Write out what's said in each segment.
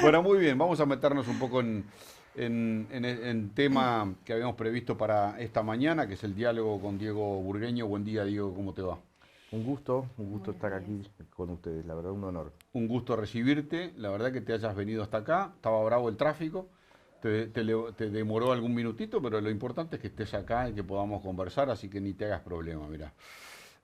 Bueno, muy bien, vamos a meternos un poco en tema que habíamos previsto para esta mañana, que es el diálogo con Diego Burgueño. Buen día, Diego, ¿cómo te va? Un gusto Buenos estar días. aquí con ustedes, la verdad un honor. Un gusto recibirte, la verdad que te hayas venido hasta acá, estaba bravo el tráfico, te demoró algún minutito, pero lo importante es que estés acá y que podamos conversar, así que ni te hagas problema, mira.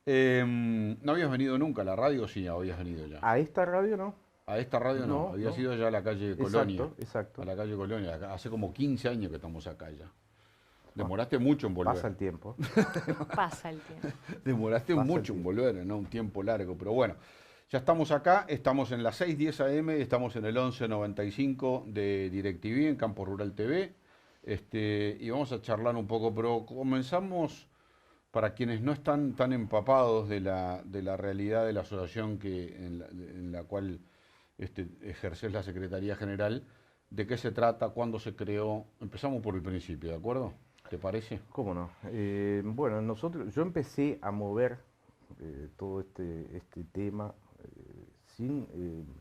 ¿No habías venido nunca a la radio? Sí, habías venido ya. A esta radio no, A esta radio no, no, habías no, ido ya a la calle Colonia, exacto, exacto. hace como 15 años que estamos acá ya. Ah, Demoraste mucho en volver. pasa el tiempo, Pasa el tiempo. Demoraste pasa el mucho en tiempo. volver, ¿no? Un tiempo largo, pero bueno. Ya estamos acá, estamos en las 6:10 AM, estamos en el 1195 de DirecTV, en Campo Rural TV, y vamos a charlar un poco, pero comenzamos para quienes no están tan empapados de la realidad de la asociación en la cual ejerces la Secretaría General, de qué se trata, cuándo se creó. Empezamos por el principio, ¿de acuerdo? ¿Te parece? ¿Cómo no? Bueno, yo empecé a mover todo este tema sin,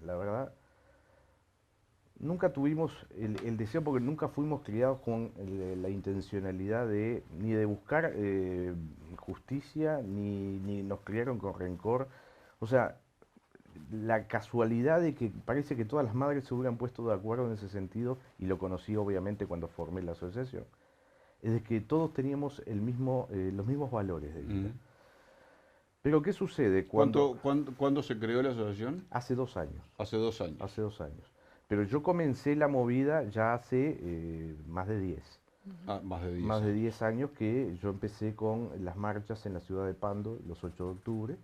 la verdad, nunca tuvimos el deseo porque nunca fuimos criados con la intencionalidad de ni de buscar justicia, ni nos criaron con rencor. O sea, la casualidad de que parece que todas las madres se hubieran puesto de acuerdo en ese sentido, y lo conocí obviamente cuando formé la asociación, es de que todos teníamos los mismos valores de vida. Ujú. Pero ¿qué sucede cuando ¿Cuándo se creó la asociación? hace 2 años? Hace 2 años. Hace 2 años. Pero yo comencé la movida ya hace más de 10. Ujú. Ah, más de 10 Más de años. 10 años que yo empecé con las marchas en la ciudad de Pando los 8 de octubre.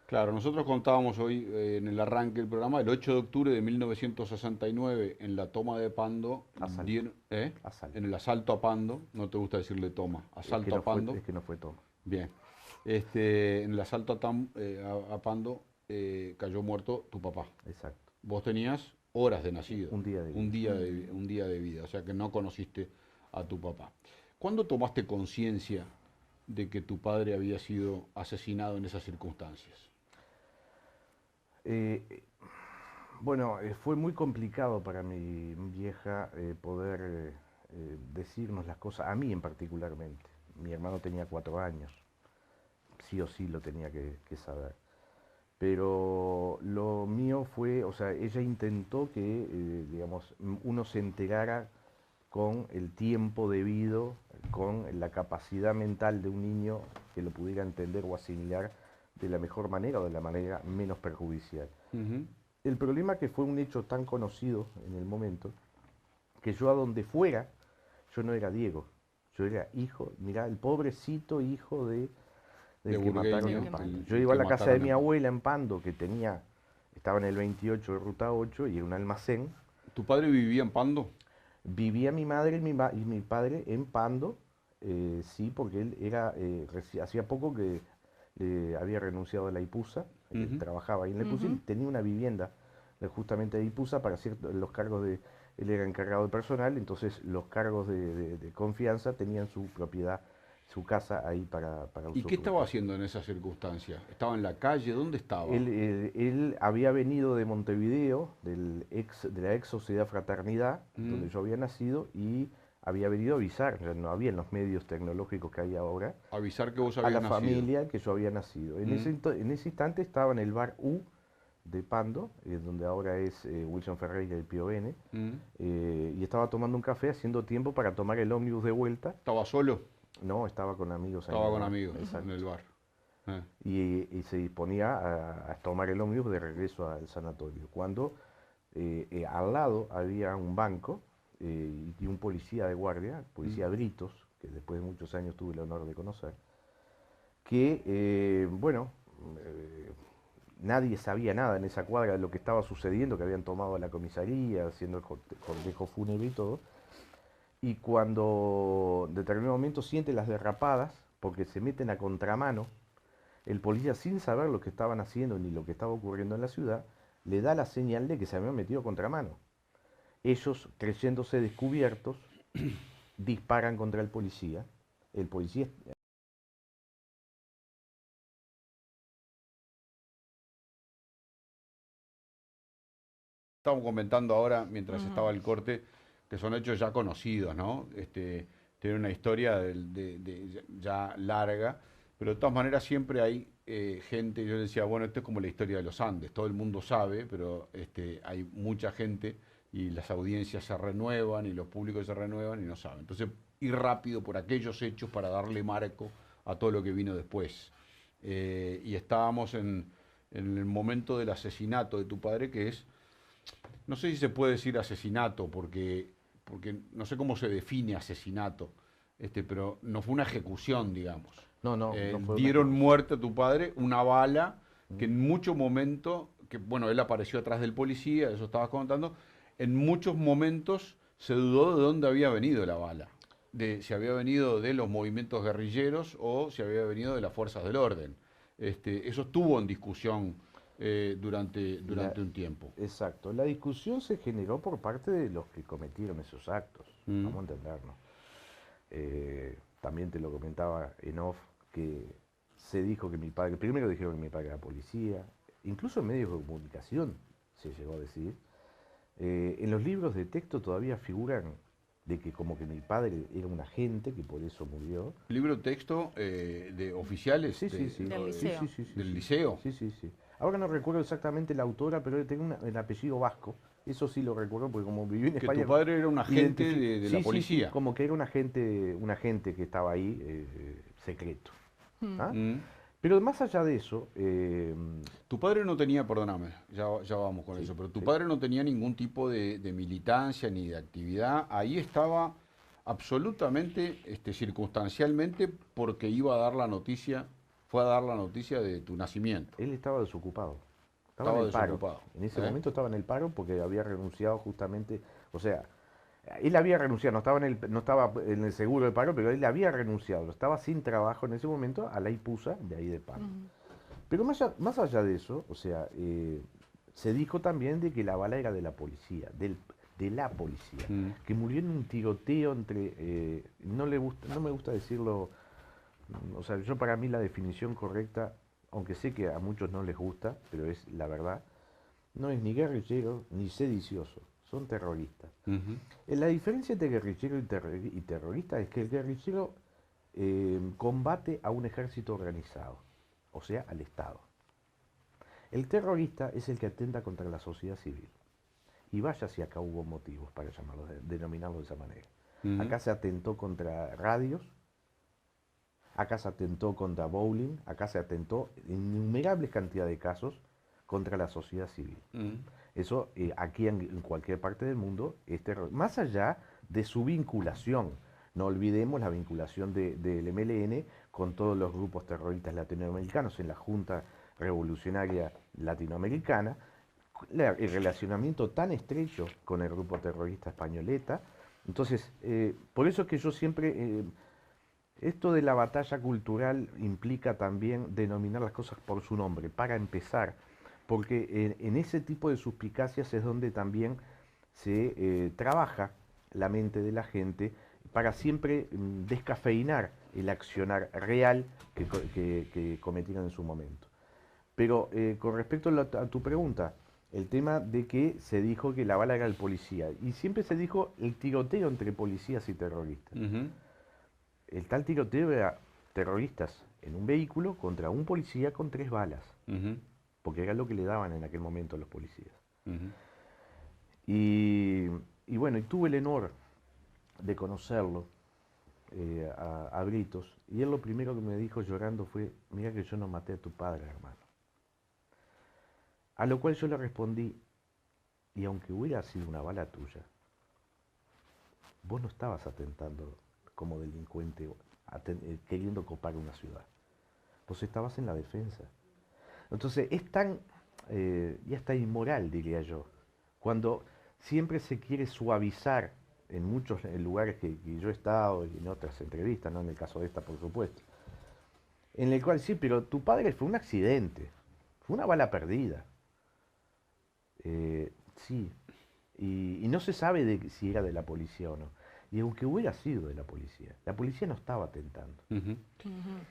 Claro, nosotros contábamos hoy en el arranque del programa, el 8 de octubre de 1969, en la toma de Pando, Asalto, en asalto. el asalto a Pando, no te gusta decirle toma, asalto a Pando, Es que no fue toma. bien, en el asalto a Pando cayó muerto tu papá. Exacto. Vos tenías horas de nacido, Un día de un vida. día un día de vida, o sea que no conociste a tu papá. ¿Cuándo tomaste conciencia de que tu padre había sido asesinado en esas circunstancias? Eh, bueno, fue muy complicado para mi vieja poder decirnos las cosas, a mí en particularmente. Mi hermano tenía 4 años, sí o sí lo tenía que saber. Pero lo mío fue, o sea, ella intentó que, digamos, uno se enterara con el tiempo debido, con la capacidad mental de un niño que lo pudiera entender o asimilar de la mejor manera o de la manera menos perjudicial. Ujú. El problema que fue un hecho tan conocido en el momento, que yo a donde fuera, yo no era Diego, yo era hijo, mirá, el pobrecito hijo De del que mataron Del en Burgueño, que Pando. matan. Yo el iba a que la casa de mataron mi en Pando. abuela en Pando, estaba en el 28 de Ruta 8 y era un almacén. ¿Tu padre vivía en Pando? Vivía mi madre y mi padre en Pando, sí, porque él hacía poco que había renunciado a la IPUSA, Ujú. trabajaba ahí en la IPUSA y Ujú. tenía una vivienda justamente de IPUSA para hacer los cargos él era encargado de personal, entonces los cargos de confianza tenían su propiedad, su casa ahí para ¿Y qué estaba usufructuar. haciendo en esas circunstancias? ¿Estaba en la calle? ¿Dónde estaba? Él había venido de Montevideo, de la ex Sociedad Fraternidad, donde Mm. yo había nacido, y había venido a avisar, o sea, no había en los medios tecnológicos que hay ahora, Avisar que vos a habías la nacido. familia que yo había nacido. Mm. En ese instante estaba en el bar U de Pando, donde ahora es Wilson Ferreira y el Pío N, Mm. y estaba tomando un café haciendo tiempo para tomar el ómnibus de vuelta. ¿Estaba solo? No, estaba con amigos ahí en Estaba el con bar, amigos en el exacto. bar. Eh. Y se disponía a tomar el ómnibus de regreso al sanatorio. Cuando al lado había un banco y un policía de guardia, Mm. policía Britos, que después de muchos años tuve el honor de conocer, que, bueno, eh, nadie sabía nada en esa cuadra de lo que estaba sucediendo, que habían tomado la comisaría, haciendo el cortejo fúnebre y todo. Y cuando en determinado momento siente las derrapadas, porque se meten a contramano, el policía, sin saber lo que estaban haciendo ni lo que estaba ocurriendo en la ciudad, le da la señal de que se habían metido a contramano. Ellos, creyéndose descubiertos, disparan contra el policía. El policía estábamos comentando ahora, mientras estaba el corte, que son hechos ya conocidos, ¿no? Tiene una historia ya larga, pero de todas maneras siempre hay gente, yo decía, bueno, esto es como la historia de los Andes, todo el mundo sabe, pero hay mucha gente y las audiencias se renuevan y los públicos se renuevan y no saben. Entonces, ir rápido por aquellos hechos para darle marco a todo lo que vino después. Y estábamos en el momento del asesinato de tu padre, que es, no sé si se puede decir asesinato, porque no sé cómo se define asesinato, pero no fue una ejecución, digamos. No fue Dieron muerte a tu padre, una bala, que en muchos momentos, que bueno, él apareció atrás del policía, eso estabas contando, en muchos momentos se dudó de dónde había venido la bala, de si había venido de los movimientos guerrilleros o si había venido de las fuerzas del orden. Eso estuvo en discusión durante un tiempo. Exacto. La discusión se generó por parte de los que cometieron esos actos. Vamos a entendernos. También te lo comentaba en off, que se dijo que mi padre, primero dijeron que mi padre era policía, incluso en medios de comunicación se llegó a decir. En los libros de texto todavía figuran de que como que mi padre era un agente, que por eso murió. ¿Libro de texto de oficiales? Sí, sí, sí. Del liceo. ¿Del liceo? Sí, sí, sí. Ahora no recuerdo exactamente la autora, pero tenía el apellido vasco. Eso sí lo recuerdo, porque como viví en Que España... tu padre era un agente de la sí, policía. sí, como que era un agente que estaba ahí, secreto. ¿Ah? Mm. Pero más allá de eso... Tu padre no tenía, perdóname, ya vamos con Sí, eso, pero tu sí. padre no tenía ningún tipo de militancia ni de actividad. Ahí estaba absolutamente, circunstancialmente, porque iba a dar la noticia, fue a dar la noticia de tu nacimiento. Él estaba desocupado. Estaba Estaba en el paro. desocupado. En ese momento estaba en el paro porque había renunciado justamente, o sea, él había renunciado, no estaba en el seguro de paro, pero él había renunciado, estaba sin trabajo en ese momento a la IPUSA de ahí de paro. Pero más allá de eso, o sea, se dijo también de que la bala era de la policía, de la policía, que murió en un tiroteo entre, no me gusta decirlo, o sea, yo para mí la definición correcta, aunque sé que a muchos no les gusta, pero es la verdad, no es ni guerrillero ni sedicioso, son terroristas. La diferencia entre guerrillero y terrorista es que el guerrillero combate a un ejército organizado, o sea, al Estado. El terrorista es el que atenta contra la sociedad civil. Y vaya si acá hubo motivos para denominarlo de esa manera. Acá se atentó contra radios, acá se atentó contra bowling, acá se atentó en innumerables cantidades de casos contra la sociedad civil. Eso aquí en cualquier parte del mundo es terror. Más allá de su vinculación, no olvidemos la vinculación del MLN con todos los grupos terroristas latinoamericanos en la Junta Revolucionaria Latinoamericana, el relacionamiento tan estrecho con el grupo terrorista españoleta. Entonces, por eso es que yo siempre... esto de la batalla cultural implica también denominar las cosas por su nombre, para empezar, porque en ese tipo de suspicacias es donde también se trabaja la mente de la gente para siempre descafeinar el accionar real que cometieron en su momento. Pero con respecto a tu pregunta, el tema de que se dijo que la bala era el policía, y siempre se dijo el tiroteo entre policías y terroristas. El tal tiroteo era terroristas en un vehículo contra un policía con 3 balas, porque era lo que le daban en aquel momento a los policías. Y bueno, y tuve el honor de conocerlo a gritos, y él lo primero que me dijo llorando fue: mira que yo no maté a tu padre, hermano. A lo cual yo le respondí: y aunque hubiera sido una bala tuya, vos no estabas atentando como delincuente queriendo copar una ciudad. Vos estabas en la defensa. Entonces es tan, ya está inmoral, diría yo, cuando siempre se quiere suavizar en muchos lugares que yo he estado y en otras entrevistas, no en el caso de esta por supuesto, en el cual sí, pero tu padre fue un accidente, fue una bala perdida. Sí, y no se sabe si era de la policía o no. Y aunque hubiera sido de la policía no estaba atentando, Ujú. Ujú.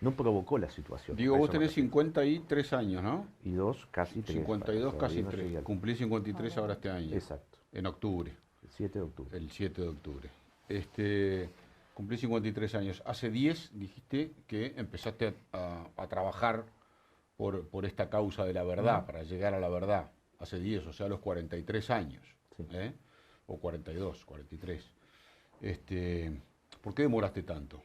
no provocó la situación. Digo, a vos eso me tenés refiero. 53 años, ¿no? Y dos, casi tres. 52, todavía casi no 3. llegué al- Cumplí 53 ahora este año, Exacto, en octubre, el 7 de octubre. el 7 de octubre. Este, cumplí 53 años. Hace 10 dijiste que empezaste a trabajar por esta causa de la verdad, para llegar a la verdad. Hace 10, o sea, a los 43 años. Sí. ¿Eh? O 42, 43. Este, ¿por qué demoraste tanto?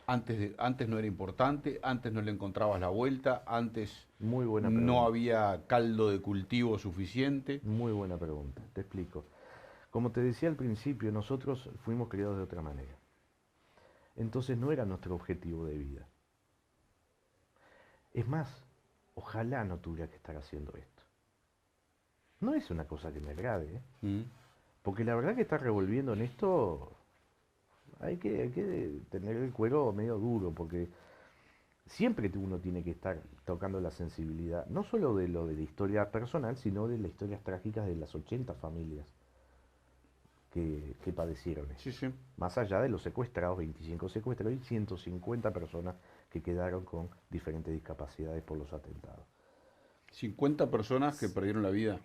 Antes no era importante, antes no le encontrabas la vuelta, antes Muy buena no pregunta. había caldo de cultivo suficiente. Muy buena pregunta, te explico. Como te decía al principio, nosotros fuimos criados de otra manera. Entonces no era nuestro objetivo de vida. Es más, ojalá no tuviera que estar haciendo esto. No es una cosa que me agrade, ¿eh? ¿Mm? Porque la verdad que estar revolviendo en esto, hay que tener el cuero medio duro, porque siempre uno tiene que estar tocando la sensibilidad, no solo de lo de la historia personal, sino de las historias trágicas de las 80 familias que padecieron Sí, esto. sí. Más allá de los secuestrados, 25 secuestrados y 150 personas que quedaron con diferentes discapacidades por los atentados. 50 personas que perdieron la vida.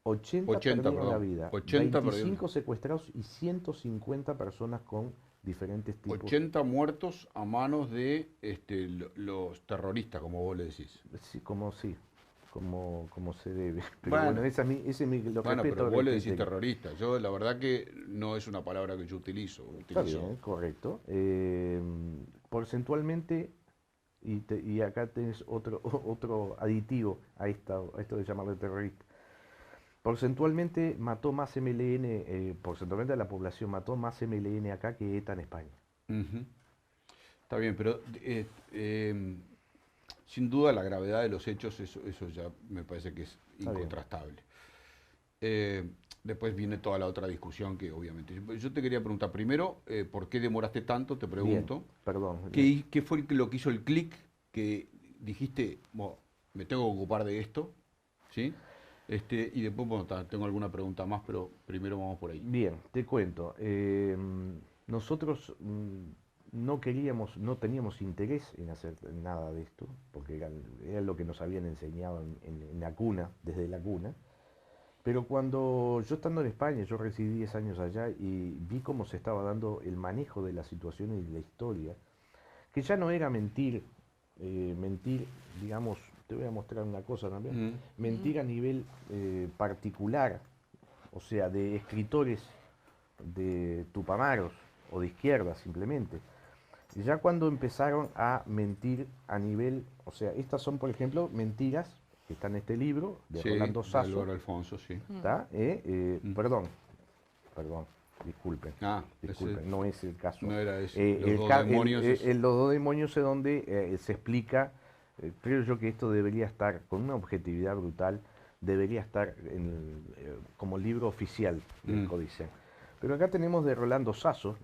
80 80, perdieron la perdón. vida, 80 25 perdieron. secuestrados y 150 personas con diferentes tipos. 80 muertos a manos de los terroristas, como vos le decís. Sí, como se debe. Pero Bueno. bueno, ese lo Bueno, respeto. pero vos le decís respeto. terrorista. Yo, la verdad que no es una palabra que yo utilizo. Está Utilizo. bien, correcto. Porcentualmente, y acá tenés otro aditivo a esto de llamarle terrorista. Porcentualmente mató más MLN, porcentualmente de la población mató más MLN acá que ETA en España. Ujú. Está bien, pero sin duda la gravedad de los hechos, eso ya me parece que es Está bien. incontrastable. Después viene toda la otra discusión que obviamente... Yo te quería preguntar primero, ¿por qué demoraste tanto? Te pregunto. Bien, perdón. ¿Qué fue lo que hizo el clic que dijiste, "Bueno, me tengo que ocupar de esto"? ¿Sí? Y después, bueno, tengo alguna pregunta más, pero primero vamos por ahí. Bien, te cuento. Nosotros no teníamos interés en hacer nada de esto, porque era lo que nos habían enseñado en la cuna, desde la cuna. Pero cuando yo estando en España, yo residí 10 años allá y vi cómo se estaba dando el manejo de las situaciones y de la historia, que ya no era mentir, digamos, te voy a mostrar una cosa también, Mm. mentir a nivel particular, o sea, de escritores de Tupamaros o de izquierda simplemente. Y ya cuando empezaron a mentir a nivel, o sea, estas son por ejemplo mentiras que están en este libro de Sí, Rolando de Sasso, Álvaro Alfonso, sí. ¿está? Mm. Perdón, disculpen. Ah, Disculpen, no es el caso. no era ese. Los El dos ca- demonios es- los dos demonios es donde se explica, creo yo que esto debería estar con una objetividad brutal, debería estar como libro oficial del Mm. Códice. Pero acá tenemos de Rolando Sasso,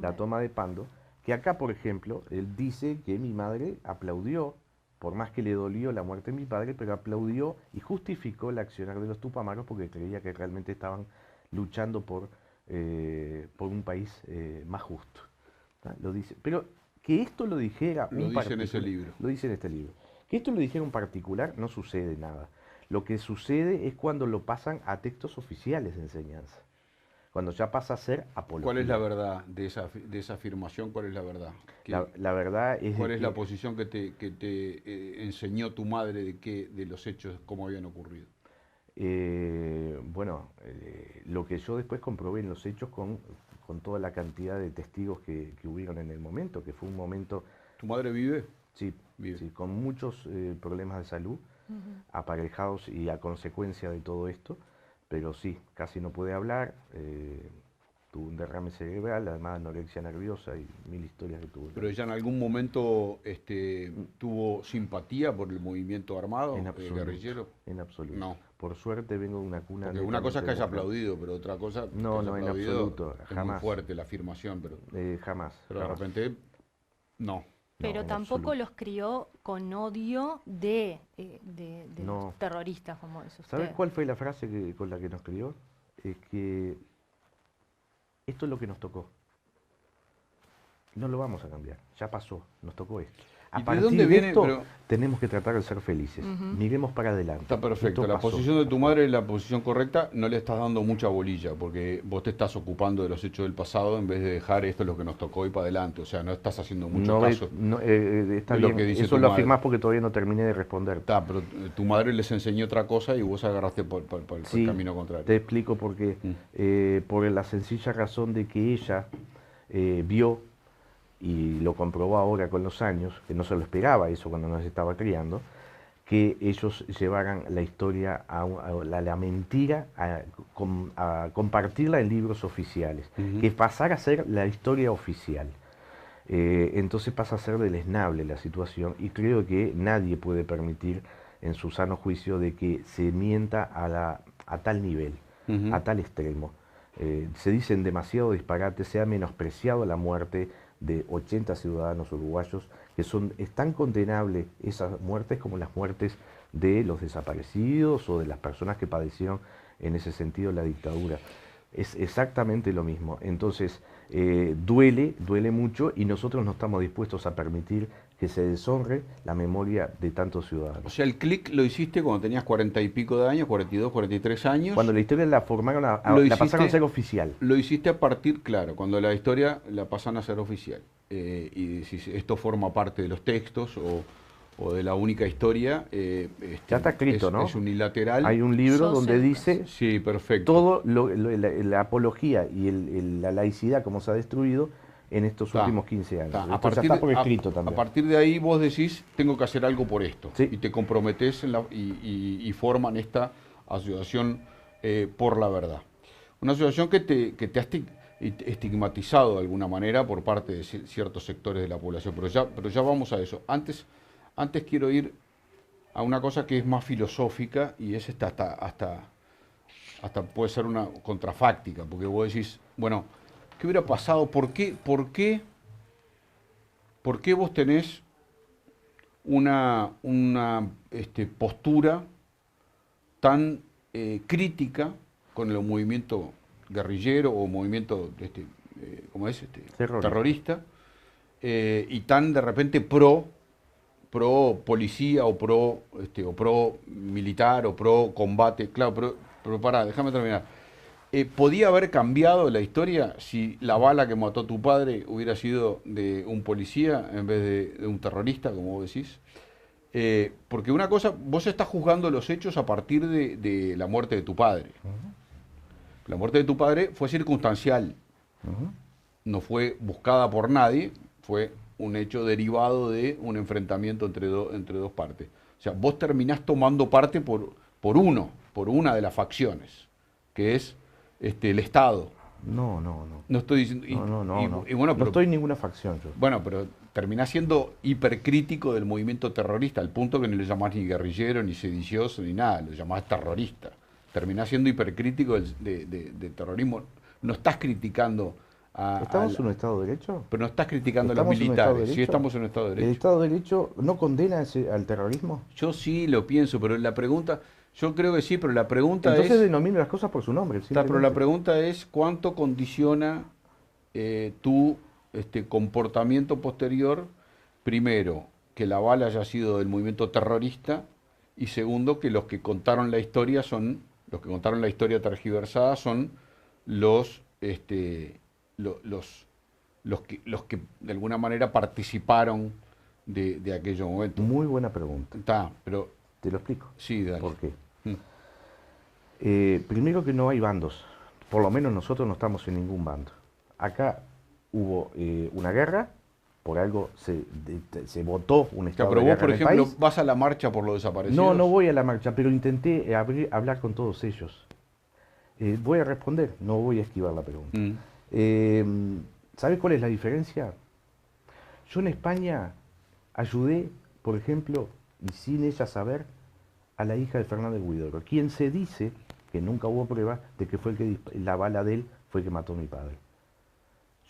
La toma de Pando, que acá, por ejemplo, él dice que mi madre aplaudió, por más que le dolió la muerte de mi padre, pero aplaudió y justificó el accionar de los Tupamaros porque creía que realmente estaban luchando por un país más justo. ¿Tá? Lo dice. Pero que esto lo dijera Lo un dice en ese particular, libro. lo dice en este libro. Que esto lo dijera un particular no sucede nada. Lo que sucede es cuando lo pasan a textos oficiales de enseñanza. Cuando ya pasa a ser apología. ¿Cuál es la verdad de esa afirmación? ¿Cuál es la verdad? La verdad es ¿Cuál de es que la posición que te enseñó tu madre de los hechos, cómo habían ocurrido? lo que yo después comprobé en los hechos con toda la cantidad de testigos que hubieron en el momento, que fue un momento, ¿Tu madre vive? sí, Vive. sí, con muchos problemas de salud aparejados y a consecuencia de todo esto, pero sí, casi no puede hablar, tuvo un derrame cerebral, además anorexia nerviosa y mil historias que tuvo. ¿Pero ella en algún momento tuvo simpatía por el movimiento armado, En absoluto, guerrillero? en absoluto. No. Por suerte vengo de una cuna Porque una cosa es que haya netamente aplaudido, pero otra cosa No, que haya no, en aplaudido absoluto, es muy jamás. fuerte la afirmación, pero jamás. de jamás. repente, no. Pero en tampoco absoluto. los crió con odio de No. los terroristas, como es usted. ¿Sabes cuál fue la frase con la que nos crió? Es que Esto es lo que nos tocó. No lo vamos a cambiar, ya pasó, nos tocó esto. ¿Y A de partir dónde de viene? esto, Pero tenemos que tratar de ser felices. Miremos para adelante. está perfecto. Esto La pasó. posición de tu madre es la posición correcta. No le estás dando mucha bolilla porque vos te estás ocupando de los hechos del pasado en vez de dejar esto es lo que nos tocó y para adelante. O sea, no estás haciendo mucho No, caso. está de lo bien, que dice eso tu lo madre. afirmás porque todavía no terminé de responder. Está, pero tu madre les enseñó otra cosa y vos agarraste por el Sí, camino contrario. te explico por qué. Por la sencilla razón de que ella vio, y lo comprobó ahora con los años, que no se lo esperaba eso cuando nos estaba criando, que ellos llevaran la historia a la mentira, a compartirla en libros oficiales, que pasara a ser la historia oficial. Entonces pasa a ser deleznable la situación y creo que nadie puede permitir en su sano juicio de que se mienta a tal nivel, a tal extremo. Se dicen demasiado disparates, se ha menospreciado la muerte de 80 ciudadanos uruguayos, que es tan condenable esas muertes como las muertes de los desaparecidos o de las personas que padecieron en ese sentido la dictadura. Es exactamente lo mismo. Entonces, duele mucho y nosotros no estamos dispuestos a permitir que se deshonre la memoria de tantos O ciudadanos. sea, el clic lo hiciste cuando tenías 40 y pico de años, 42, 43 años. Cuando la historia la formaron, Lo la pasaron a hiciste- ser oficial. Lo hiciste a partir, claro, cuando la historia la pasan a ser oficial. Y si esto forma parte de los textos o de la única historia. Ya está escrito, es, ¿no? Es unilateral. Hay un libro Sos donde el- dice Sí, perfecto. todo la apología y la laicidad como se ha destruido en estos Está, últimos 15 años. está. Esto ya está por escrito a también. partir de ahí vos decís, tengo que hacer algo por esto. Sí. Y te comprometés y forman esta asociación por la verdad. Una asociación que te ha estigmatizado de alguna manera por parte de ciertos sectores de la población. Pero ya vamos a eso. Antes quiero ir a una cosa que es más filosófica y es hasta puede ser una contrafáctica, porque vos decís, bueno, ¿qué hubiera pasado? ¿Por qué vos tenés una postura tan crítica con el movimiento guerrillero o movimiento ¿cómo es? Terrorista y tan de repente pro policía o pro militar o pro combate? Claro, pero pará, déjame terminar. ¿Podía haber cambiado la historia si la bala que mató a tu padre hubiera sido de un policía en vez de un terrorista, como vos decís? Porque una cosa, vos estás juzgando los hechos a partir de la muerte de tu padre. La muerte de tu padre fue circunstancial, no fue buscada por nadie, fue un hecho derivado de un enfrentamiento entre dos partes. O sea, vos terminás tomando parte por una de las facciones, que es el Estado. No. No estoy diciendo... No. Y bueno, No pero, estoy en ninguna facción yo. bueno, pero terminás siendo hipercrítico del movimiento terrorista, al punto que no le llamás ni guerrillero, ni sedicioso, ni nada, lo llamás terrorista. Terminás siendo hipercrítico del terrorismo. No estás criticando ¿Estamos en un Estado de Derecho? pero no estás criticando a los ¿Estamos en un Estado de militares. Sí, Derecho? estamos en un Estado de ¿El Derecho. Estado de Derecho no condena al terrorismo? Yo sí lo pienso, pero la pregunta, yo creo que sí, pero la pregunta Entonces es... denomina las cosas por su nombre. Pero la simplemente. pregunta es cuánto condiciona tu comportamiento posterior, primero, que la bala haya sido del movimiento terrorista, y segundo, que los que contaron la historia tergiversada son los que de alguna manera participaron de aquellos momentos. Muy buena pregunta. Está, pero Te lo explico. sí, dale. ¿Por qué? Mm. Primero que no hay bandos. Por lo menos nosotros no estamos en ningún bando. Acá hubo una guerra, por algo se votó un O sea, estado pero de vos, guerra por en el ejemplo, país. vas a la marcha por los desaparecidos. No voy a la marcha, pero intenté hablar con todos ellos. Voy a responder, no voy a esquivar la pregunta. Mm. ¿Sabes cuál es la diferencia? Yo en España ayudé, por ejemplo, y sin ella saber, a la hija de Fernández Huidobro, quien se dice, que nunca hubo prueba, de que fue el que la bala de él fue el que mató a mi padre.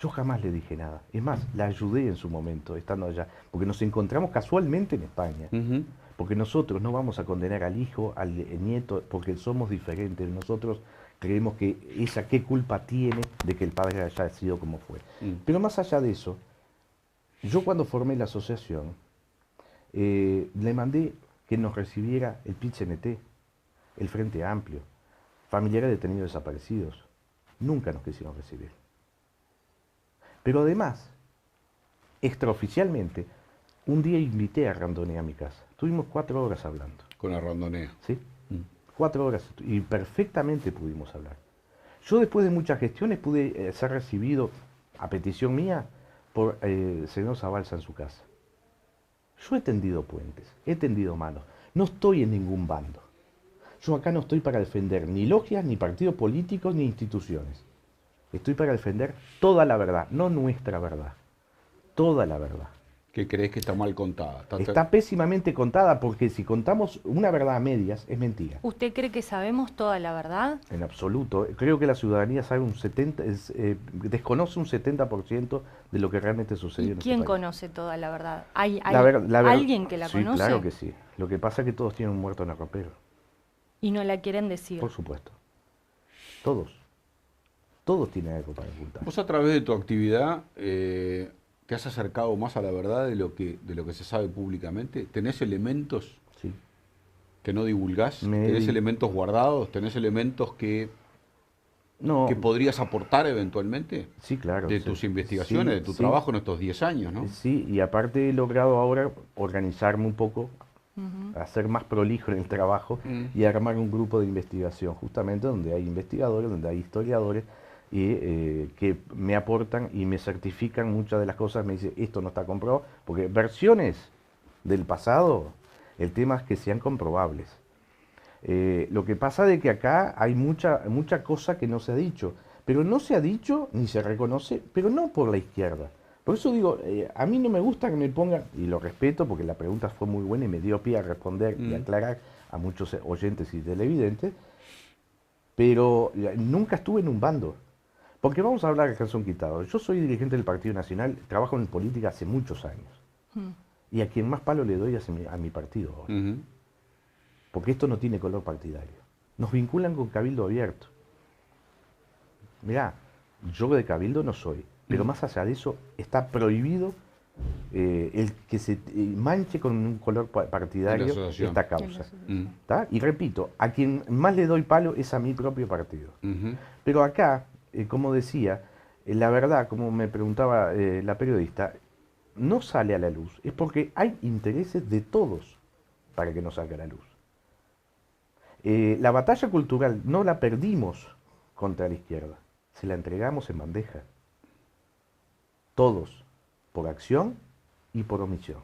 Yo jamás le dije nada. Es más, la ayudé en su momento, estando allá, porque nos encontramos casualmente en España. Ujú. Porque nosotros no vamos a condenar al hijo, al nieto, porque somos diferentes. Nosotros creemos que esa qué culpa tiene de que el padre haya sido como fue. Pero más allá de eso, yo cuando formé la asociación, le mandé que nos recibiera el PIT-CNT, el Frente Amplio, familiares de detenidos desaparecidos. Nunca nos quisieron recibir. Pero además, extraoficialmente, un día invité a Randonea a mi casa. Tuvimos 4 horas hablando. Con la Randonea. ¿Sí? 4 horas y perfectamente pudimos hablar. Yo después de muchas gestiones pude ser recibido, a petición mía, por señor Zabalza en su casa. Yo he tendido puentes, he tendido manos. No estoy en ningún bando. Yo acá no estoy para defender ni logias, ni partidos políticos, ni instituciones. Estoy para defender toda la verdad, no nuestra verdad. Toda la verdad. ¿Qué crees que está mal contada? Está pésimamente contada porque si contamos una verdad a medias es mentira. ¿Usted cree que sabemos toda la verdad? En absoluto. Creo que la ciudadanía sabe desconoce un 70% de lo que realmente sucedió ¿Y en este quién país. conoce toda la verdad? ¿Hay La alguien que la sí, conoce? claro que sí. Lo que pasa es que todos tienen un muerto en el ropero. Y no la quieren decir. Por supuesto. Todos. Todos tienen algo para ocultar. Vos a través de tu actividad te has acercado más a la verdad de lo que se sabe públicamente. ¿Tenés elementos Sí. que no divulgás? ¿Tenés elementos guardados? ¿Tenés elementos que No, podrías aportar eventualmente? sí, claro. De sí. tus investigaciones, Sí, de tu sí. trabajo en estos 10 años, ¿no? Sí, y aparte he logrado ahora organizarme un poco, Ujú. hacer más prolijo en el trabajo y armar un grupo de investigación, justamente donde hay investigadores, donde hay historiadores y que me aportan y me certifican muchas de las cosas, me dicen, esto no está comprobado, porque versiones del pasado, el tema es que sean comprobables. Lo que pasa es que acá hay mucha cosa que no se ha dicho, pero no se ha dicho ni se reconoce, pero no por la izquierda. Por eso digo, a mí no me gusta que me pongan, y lo respeto porque la pregunta fue muy buena y me dio pie a responder y aclarar a muchos oyentes y televidentes, pero nunca estuve en un bando. Porque vamos a hablar de calzón quitado. Yo soy dirigente del Partido Nacional, trabajo en política hace muchos años. Y a quien más palo le doy es a mi partido ahora. Porque esto no tiene color partidario. Nos vinculan con Cabildo Abierto. Mirá, yo de Cabildo no soy, pero más allá de eso está prohibido el que se manche con un color partidario asociación. esta causa. ¿Tá? Y repito, a quien más le doy palo es a mi propio partido. Pero acá, como decía, la verdad, como me preguntaba la periodista, no sale a la luz. Es porque hay intereses de todos para que no salga a la luz. La batalla cultural no la perdimos contra la izquierda, se la entregamos en bandeja. Todos, por acción y por omisión.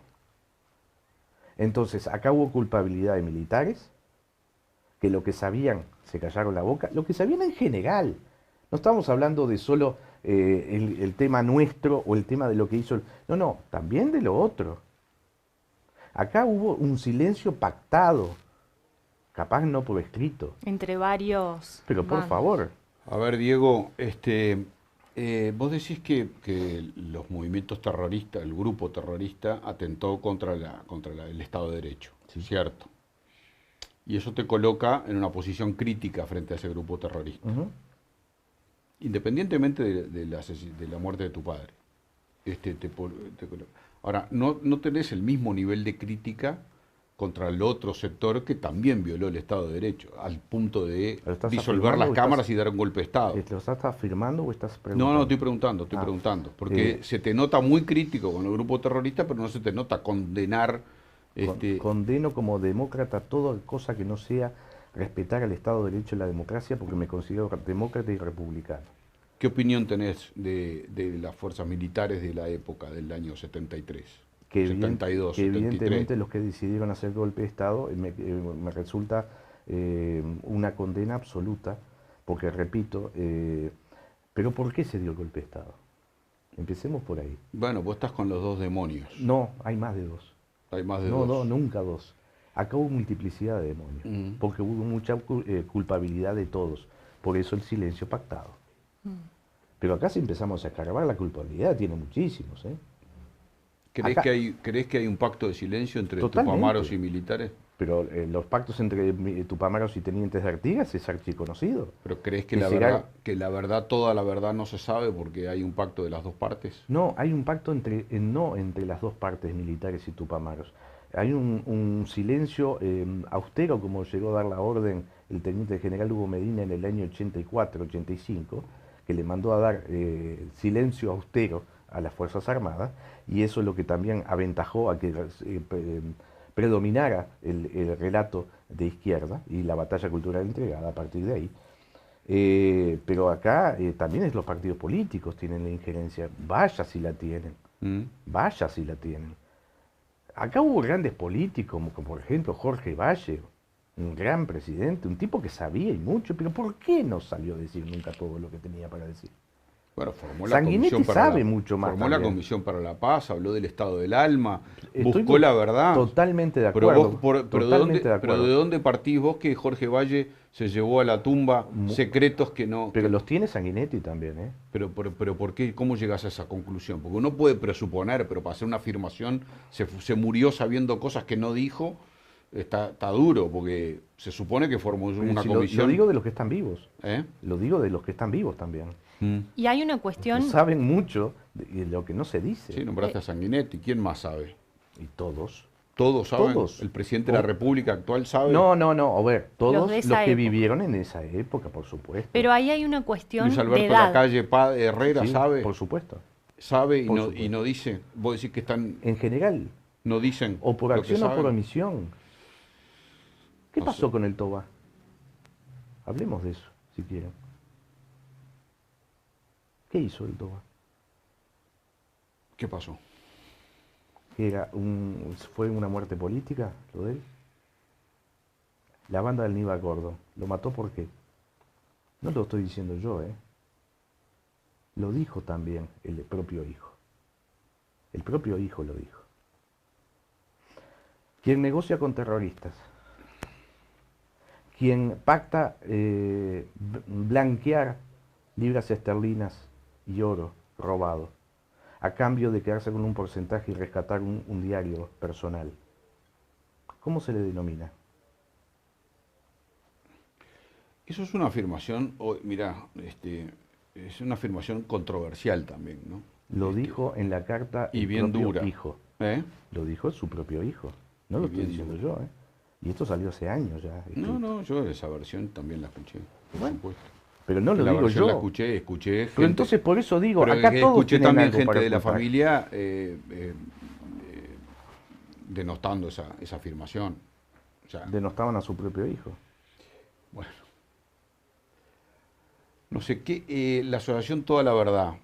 Entonces, acá hubo culpabilidad de militares, que lo que sabían se callaron la boca, lo que sabían en general. No estamos hablando de solo el tema nuestro o el tema de lo que hizo. No, también de lo otro. Acá hubo un silencio pactado, capaz no por escrito. Entre varios. Pero por bandos. favor. A ver, Diego, vos decís que los movimientos terroristas, el grupo terrorista, atentó contra el Estado de Derecho, ¿cierto? Y eso te coloca en una posición crítica frente a ese grupo terrorista. Independientemente de la muerte de tu padre. Ahora, no tenés el mismo nivel de crítica contra el otro sector que también violó el Estado de Derecho, al punto de disolver las cámaras y dar un golpe de Estado. ¿Lo estás afirmando o estás preguntando? No, estoy preguntando, porque se te nota muy crítico con el grupo terrorista, pero no se te nota condenar. Condeno como demócrata toda cosa que no sea respetar al Estado de Derecho y la democracia, porque me considero demócrata y republicano. ¿Qué opinión tenés de las fuerzas militares de la época del año 73? Que 72, que 73. evidentemente los que decidieron hacer golpe de Estado me resulta una condena absoluta, porque repito, pero ¿por qué se dio el golpe de Estado? Empecemos por ahí. Bueno, vos estás con los dos demonios. No, hay más de dos. Hay más de No, dos. no, nunca dos. Acá hubo multiplicidad de demonios, porque hubo mucha culpabilidad de todos. Por eso el silencio pactado. Pero acá si empezamos a escarbar, la culpabilidad tiene muchísimos. ¿Crees que hay un pacto de silencio entre Totalmente. tupamaros y militares? Pero los pactos entre Tupamaros y tenientes de Artigas es archiconocido. ¿Pero crees que la verdad, toda la verdad no se sabe porque hay un pacto de las dos partes? No, hay un pacto no entre las dos partes, militares y Tupamaros. Hay un silencio austero, como llegó a dar la orden el teniente general Hugo Medina en el año 84-85, que le mandó a dar silencio austero a las Fuerzas Armadas, y eso es lo que también aventajó a que predominara el relato de izquierda y la batalla cultural entregada a partir de ahí. Pero acá también es los partidos políticos tienen la injerencia, vaya si la tienen, vaya si la tienen. Acá hubo grandes políticos, como por ejemplo Jorge Valle, un gran presidente, un tipo que sabía y mucho, pero ¿por qué no salió a decir nunca todo lo que tenía para decir? Bueno, formó la Sanguinetti comisión para sabe mucho más formó la también. Comisión para la Paz, habló del estado del alma, Estoy buscó la verdad. Totalmente de Pero, acuerdo. pero ¿de dónde partís vos que Jorge Valle se llevó a la tumba secretos que no... Pero que- los tiene Sanguinetti también, ¿eh? pero ¿por qué? ¿Cómo llegas a esa conclusión? Porque uno puede presuponer, pero para hacer una afirmación se murió sabiendo cosas que no dijo, está duro, porque se supone que formó una Si comisión... lo digo de los que están vivos. ¿Eh? Lo digo de los que están vivos también. Y hay una cuestión, Saben mucho de lo que no se dice. Sí, nombraste a Sanguinetti. ¿Quién más sabe? Y todos. ¿Todos saben? Todos. ¿El presidente de la República actual sabe? No, a ver, todos Los los, de esa que época. vivieron en esa época, por supuesto. pero ahí hay una cuestión Luis de Alberto edad. Lacalle Herrera Sí, sabe. por supuesto. Sabe por y supuesto. no dice. Vos decís que están, En general, no dicen. o por lo que acción o por saben. omisión. ¿Qué No pasó sé. con el Toba? Hablemos de eso, si quieren. ¿Qué hizo el Toba? ¿Qué pasó? ¿Fue una muerte política lo de él? La banda del Aníbal Gordo, ¿lo mató por qué? No lo estoy diciendo yo, ¿eh? Lo dijo también el propio hijo. El propio hijo lo dijo. Quien negocia con terroristas, quien pacta blanquear libras esterlinas y oro robado, a cambio de quedarse con un porcentaje y rescatar un diario personal. ¿Cómo se le denomina? Eso es una afirmación, mirá, es una afirmación controversial también, ¿no? Lo dijo en la carta y el bien propio dura. hijo. ¿Eh? Lo dijo su propio hijo. No lo Y estoy bien diciendo dura. yo, ¿eh? Y esto salió hace años ya. No, yo esa versión también la escuché, por Bueno, supuesto. Pero no lo La digo versión la yo. escuché gente. Pero entonces por eso digo, Pero acá que todos escuché tienen también algo gente para de la ocultar. familia denostando esa afirmación. O sea, Denostaban a su propio hijo. bueno. No sé qué, la asociación Toda la Verdad.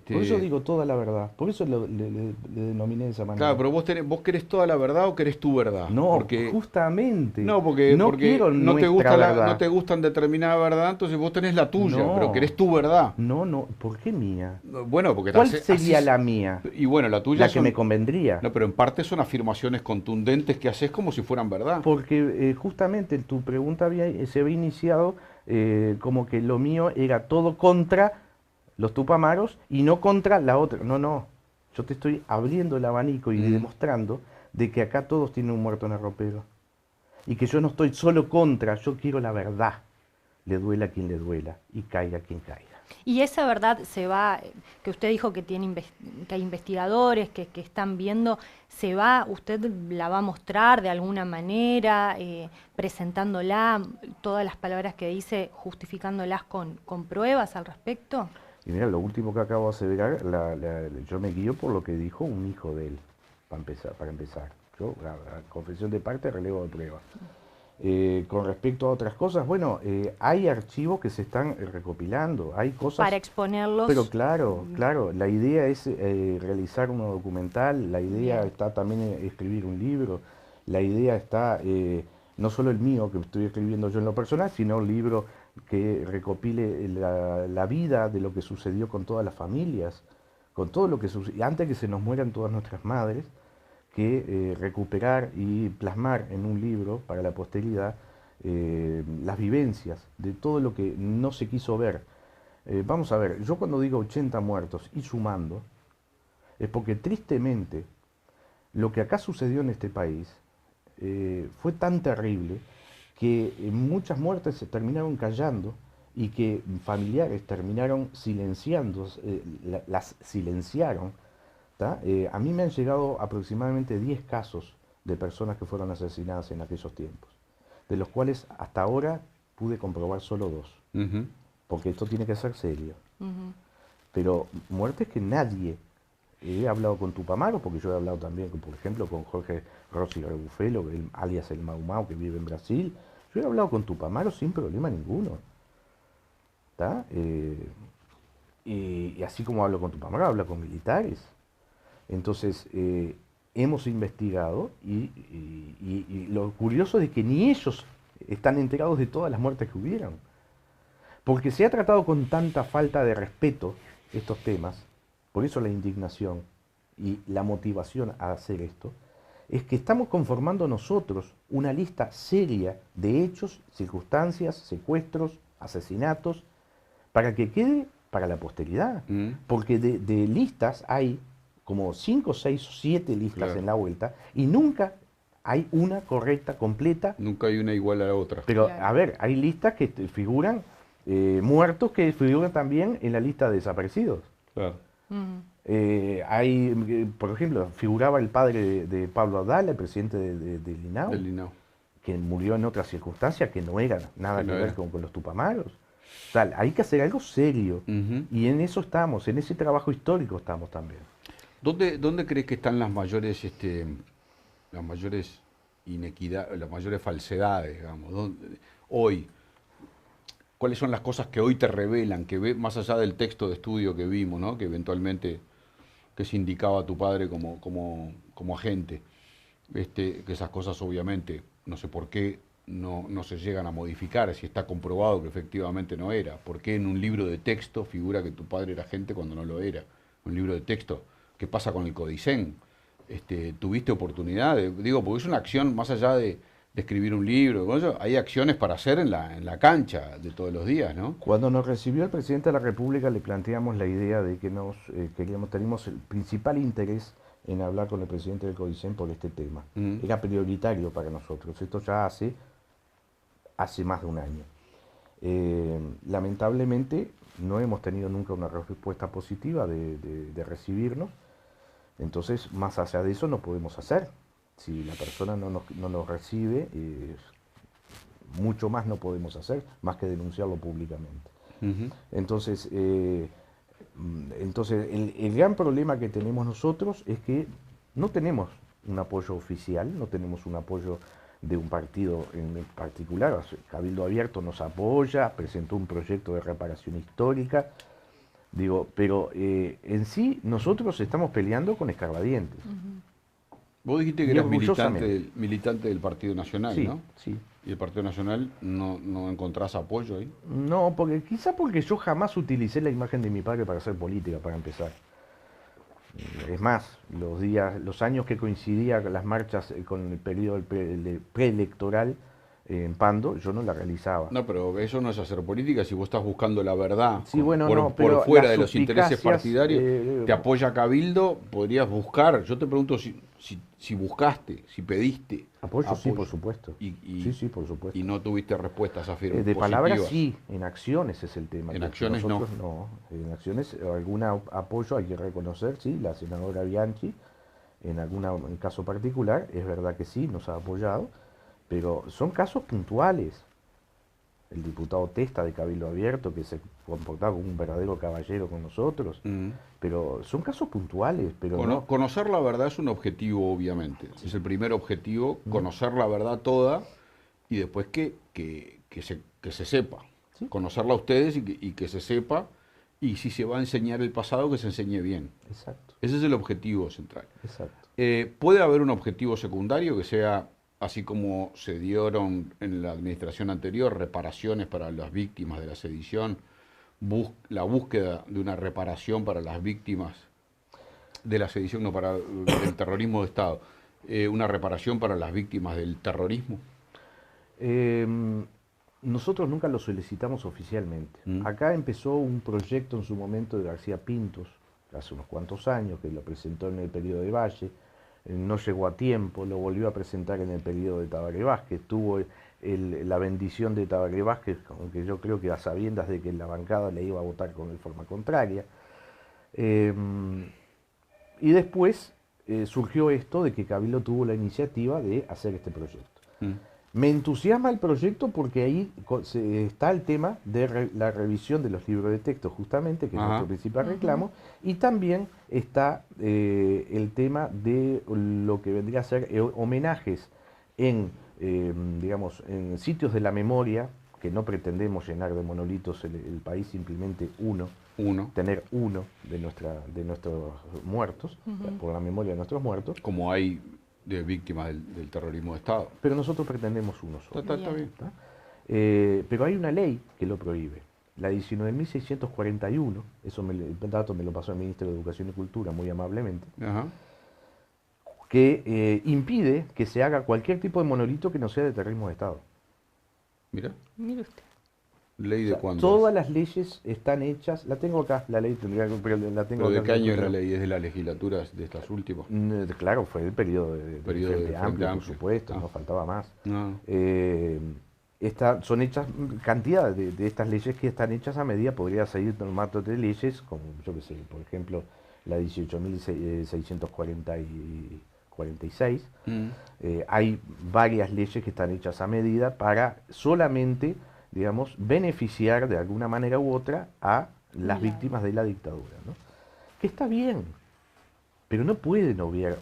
Por eso digo toda la verdad. Por eso le denominé de esa manera. Claro, pero vos querés toda la verdad o querés tu verdad. No, porque, justamente. no, porque quiero no te nuestra gusta verdad. no te gustan determinada verdad, entonces vos tenés la tuya, No. pero querés tu verdad. No, ¿por qué mía? Bueno, porque ¿Cuál haces- sería haces- la mía? Y bueno, la tuya La que son- me convendría. No, pero en parte son afirmaciones contundentes que haces como si fueran verdad. Porque justamente tu pregunta se había iniciado como que lo mío era todo contra los Tupamaros y no contra la otra. No. Yo te estoy abriendo el abanico y demostrando de que acá todos tienen un muerto en el ropero. Y que yo no estoy solo contra, yo quiero la verdad. Le duela a quien le duela y caiga quien caiga. Y esa verdad se va, que usted dijo que que hay investigadores que están viendo, usted la va a mostrar de alguna manera, presentándola, todas las palabras que dice, justificándolas con pruebas al respecto. Y mira, lo último que acabo de aseverar, yo me guío por lo que dijo un hijo de él, para empezar. Yo, la confesión de parte, relevo de prueba. Con respecto a otras cosas, bueno, hay archivos que se están recopilando, hay cosas... Para exponerlos. Pero claro, la idea es realizar una documental, la idea Bien. está también escribir un libro, la idea está, no solo el mío que estoy escribiendo yo en lo personal, sino un libro que recopile la vida de lo que sucedió con todas las familias, con todo lo que sucedió, antes que se nos mueran todas nuestras madres, que recuperar y plasmar en un libro para la posteridad las vivencias de todo lo que no se quiso ver. Vamos a ver, yo cuando digo 80 muertos y sumando, es porque tristemente lo que acá sucedió en este país fue tan terrible que muchas muertes se terminaron callando y que familiares terminaron silenciando, las silenciaron. A mí me han llegado aproximadamente 10 casos de personas que fueron asesinadas en aquellos tiempos, de los cuales hasta ahora pude comprobar solo 2, porque esto tiene que ser serio. Pero muertes que nadie... He hablado con Tupamaro, porque yo he hablado también, por ejemplo, con Jorge Rossi Rebufelo, alias el Mau Mau, que vive en Brasil. Yo he hablado con Tupamaro sin problema ninguno. Y así como hablo con Tupamaro, hablo con militares. Entonces, hemos investigado y lo curioso es que ni ellos están enterados de todas las muertes que hubieron. Porque se ha tratado con tanta falta de respeto estos temas. Por eso la indignación y la motivación a hacer esto, es que estamos conformando nosotros una lista seria de hechos, circunstancias, secuestros, asesinatos, para que quede para la posteridad. Porque de listas hay como 5, 6, 7 listas en la vuelta y nunca hay una correcta, completa. Nunca hay una igual a la otra. Pero, a ver, hay listas que figuran muertos que figuran también en la lista de desaparecidos. Claro. Por ejemplo, figuraba el padre de Pablo Abdala, el presidente del INAU, que murió en otras circunstancias que no eran nada que ver con los Tupamaros. O sea, hay que hacer algo serio. Y en eso estamos, en ese trabajo histórico estamos también. ¿Dónde crees que están las mayores inequidades, las mayores falsedades, digamos? Hoy, ¿cuáles son las cosas que hoy te revelan, más allá del texto de estudio que vimos, ¿no? Que eventualmente que se indicaba a tu padre como agente? Que esas cosas obviamente, no sé por qué, no se llegan a modificar, si está comprobado que efectivamente no era. ¿Por qué en un libro de texto figura que tu padre era agente cuando no lo era? Un libro de texto. ¿Qué pasa con el Codicen? ¿Tuviste oportunidad? Porque es una acción más allá de escribir un libro, hay acciones para hacer en la cancha de todos los días, ¿no? Cuando nos recibió el presidente de la República le planteamos la idea de que teníamos el principal interés en hablar con el presidente del Codicen por este tema. Era prioritario para nosotros, esto ya hace más de un año. Lamentablemente no hemos tenido nunca una respuesta positiva de recibirnos, entonces más allá de eso no podemos hacer. Si la persona no nos recibe, mucho más no podemos hacer, más que denunciarlo públicamente. Entonces, el gran problema que tenemos nosotros es que no tenemos un apoyo oficial, no tenemos un apoyo de un partido en particular. Cabildo Abierto nos apoya, presentó un proyecto de reparación histórica, pero en sí nosotros estamos peleando con escarbadientes. Vos dijiste que eras militante del Partido Nacional, sí, ¿no? Sí. ¿Y el Partido Nacional no encontrás apoyo ahí? No, quizá porque yo jamás utilicé la imagen de mi padre para hacer política, para empezar. Es más, los años que coincidía con las marchas con el periodo preelectoral en Pando, yo no la realizaba. No, pero eso no es hacer política si vos estás buscando la verdad. Sí, bueno, por fuera de los intereses partidarios. Te apoya Cabildo, podrías buscar. Yo te pregunto si buscaste, si pediste. Apoyo, sí, por supuesto. Sí, por supuesto. Y no tuviste respuestas afirmativas. De palabras sí, en acciones es el tema. En acciones no. En acciones algún apoyo hay que reconocer, sí, la senadora Bianchi, en caso particular, es verdad que sí, nos ha apoyado, pero son casos puntuales. El diputado Testa de Cabildo Abierto, que se comportaba como un verdadero caballero con nosotros, pero son casos puntuales. Pero conocer la verdad es un objetivo, obviamente. Sí. Es el primer objetivo, conocer la verdad toda y después que se sepa. ¿Sí? Conocerla a ustedes y que se sepa, y si se va a enseñar el pasado, que se enseñe bien. Exacto. Ese es el objetivo central. Exacto. ¿Puede haber un objetivo secundario que sea, así como se dieron en la administración anterior, reparaciones para las víctimas de la sedición, la búsqueda de una reparación para las víctimas de la sedición, no para el terrorismo de Estado, una reparación para las víctimas del terrorismo? Nosotros nunca lo solicitamos oficialmente. Acá empezó un proyecto en su momento de García Pintos, hace unos cuantos años, que lo presentó en el periodo de Valle, no llegó a tiempo, lo volvió a presentar en el periodo de Tabaré Vázquez, tuvo la bendición de Tabaré Vázquez, aunque yo creo que a sabiendas de que la bancada le iba a votar de forma contraria. Y después surgió esto de que Cabildo tuvo la iniciativa de hacer este proyecto. Me entusiasma el proyecto porque ahí está el tema de la revisión de los libros de texto, justamente, que es nuestro principal reclamo, y también está el tema de lo que vendría a ser homenajes en, digamos, en sitios de la memoria, que no pretendemos llenar de monolitos el país, simplemente tener uno de nuestros muertos, por la memoria de nuestros muertos. Como hay de víctimas del terrorismo de Estado. Pero nosotros pretendemos uno solo. Está bien. Pero hay una ley que lo prohíbe, la 19.641, el dato me lo pasó el Ministro de Educación y Cultura muy amablemente, que impide que se haga cualquier tipo de monolito que no sea de terrorismo de Estado. Mira. Mire usted. ¿Ley de cuándo? Todas las leyes están hechas, la tengo acá, la ley, pero la tengo ¿Pero acá. de qué año es la ley? ¿Es de las legislaturas de estas últimas? Claro, fue el periodo de Frente Amplio, por supuesto, no faltaba más. Son hechas cantidad de estas leyes que están hechas a medida, podría seguir formato de leyes, como yo que sé, por ejemplo, la 18.646. Hay varias leyes que están hechas a medida para solamente, digamos, beneficiar de alguna manera u otra a las víctimas de la dictadura, ¿no? Que está bien, pero no pueden obviar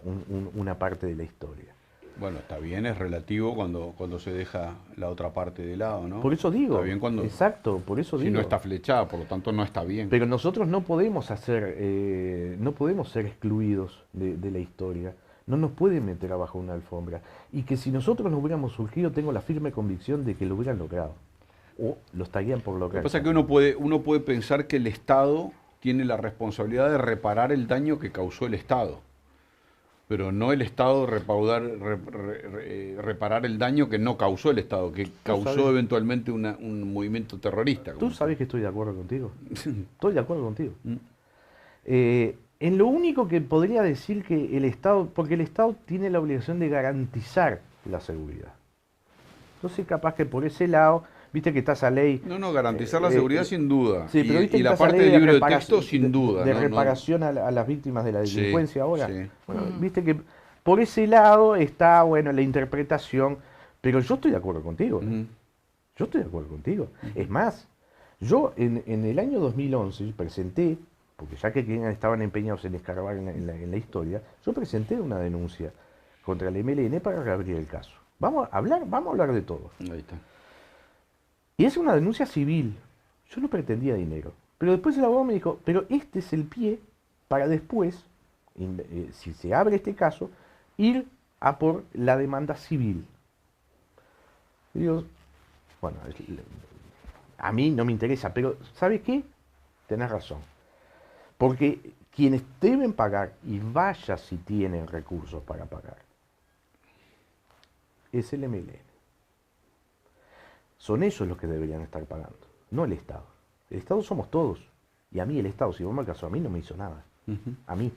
una parte de la historia. Bueno, está bien, es relativo cuando se deja la otra parte de lado, ¿no? Por eso digo, está bien cuando, exacto, por eso digo. Si no está flechada, por lo tanto no está bien. Pero nosotros no podemos no podemos ser excluidos de la historia. No nos pueden meter abajo una alfombra. Y que si nosotros no hubiéramos surgido, tengo la firme convicción de que lo hubieran logrado. O lo estarían por lograr. Lo que pasa es que uno puede pensar que el Estado tiene la responsabilidad de reparar el daño que causó el Estado, pero no el Estado reparar el daño que no causó el Estado, que causó eventualmente un movimiento terrorista. ¿Tú sabes que estoy de acuerdo contigo? Estoy de acuerdo contigo. En lo único que podría decir que el Estado, porque el Estado tiene la obligación de garantizar la seguridad. Entonces capaz que por ese lado, viste que está esa ley... No, garantizar la seguridad sin duda. Sí, pero y la parte del libro de texto sin duda. De reparación a las víctimas de la delincuencia ahora. Sí. Bueno, viste que por ese lado está, bueno, la interpretación, pero yo estoy de acuerdo contigo. Yo estoy de acuerdo contigo. Es más, yo en el año 2011 presenté, porque ya que estaban empeñados en escarbar en la historia, yo presenté una denuncia contra el MLN para reabrir el caso. Vamos a hablar de todo. Ahí está. Y es una denuncia civil. Yo no pretendía dinero. Pero después el abogado me dijo, pero este es el pie para después, si se abre este caso, ir a por la demanda civil. Y digo, bueno, a mí no me interesa, pero ¿sabes qué? Tenés razón. Porque quienes deben pagar, y vaya si tienen recursos para pagar, es el MLN. Son ellos los que deberían estar pagando, no el Estado. El Estado somos todos. Y a mí el Estado, si vos me caso, a mí no me hizo nada. A mí.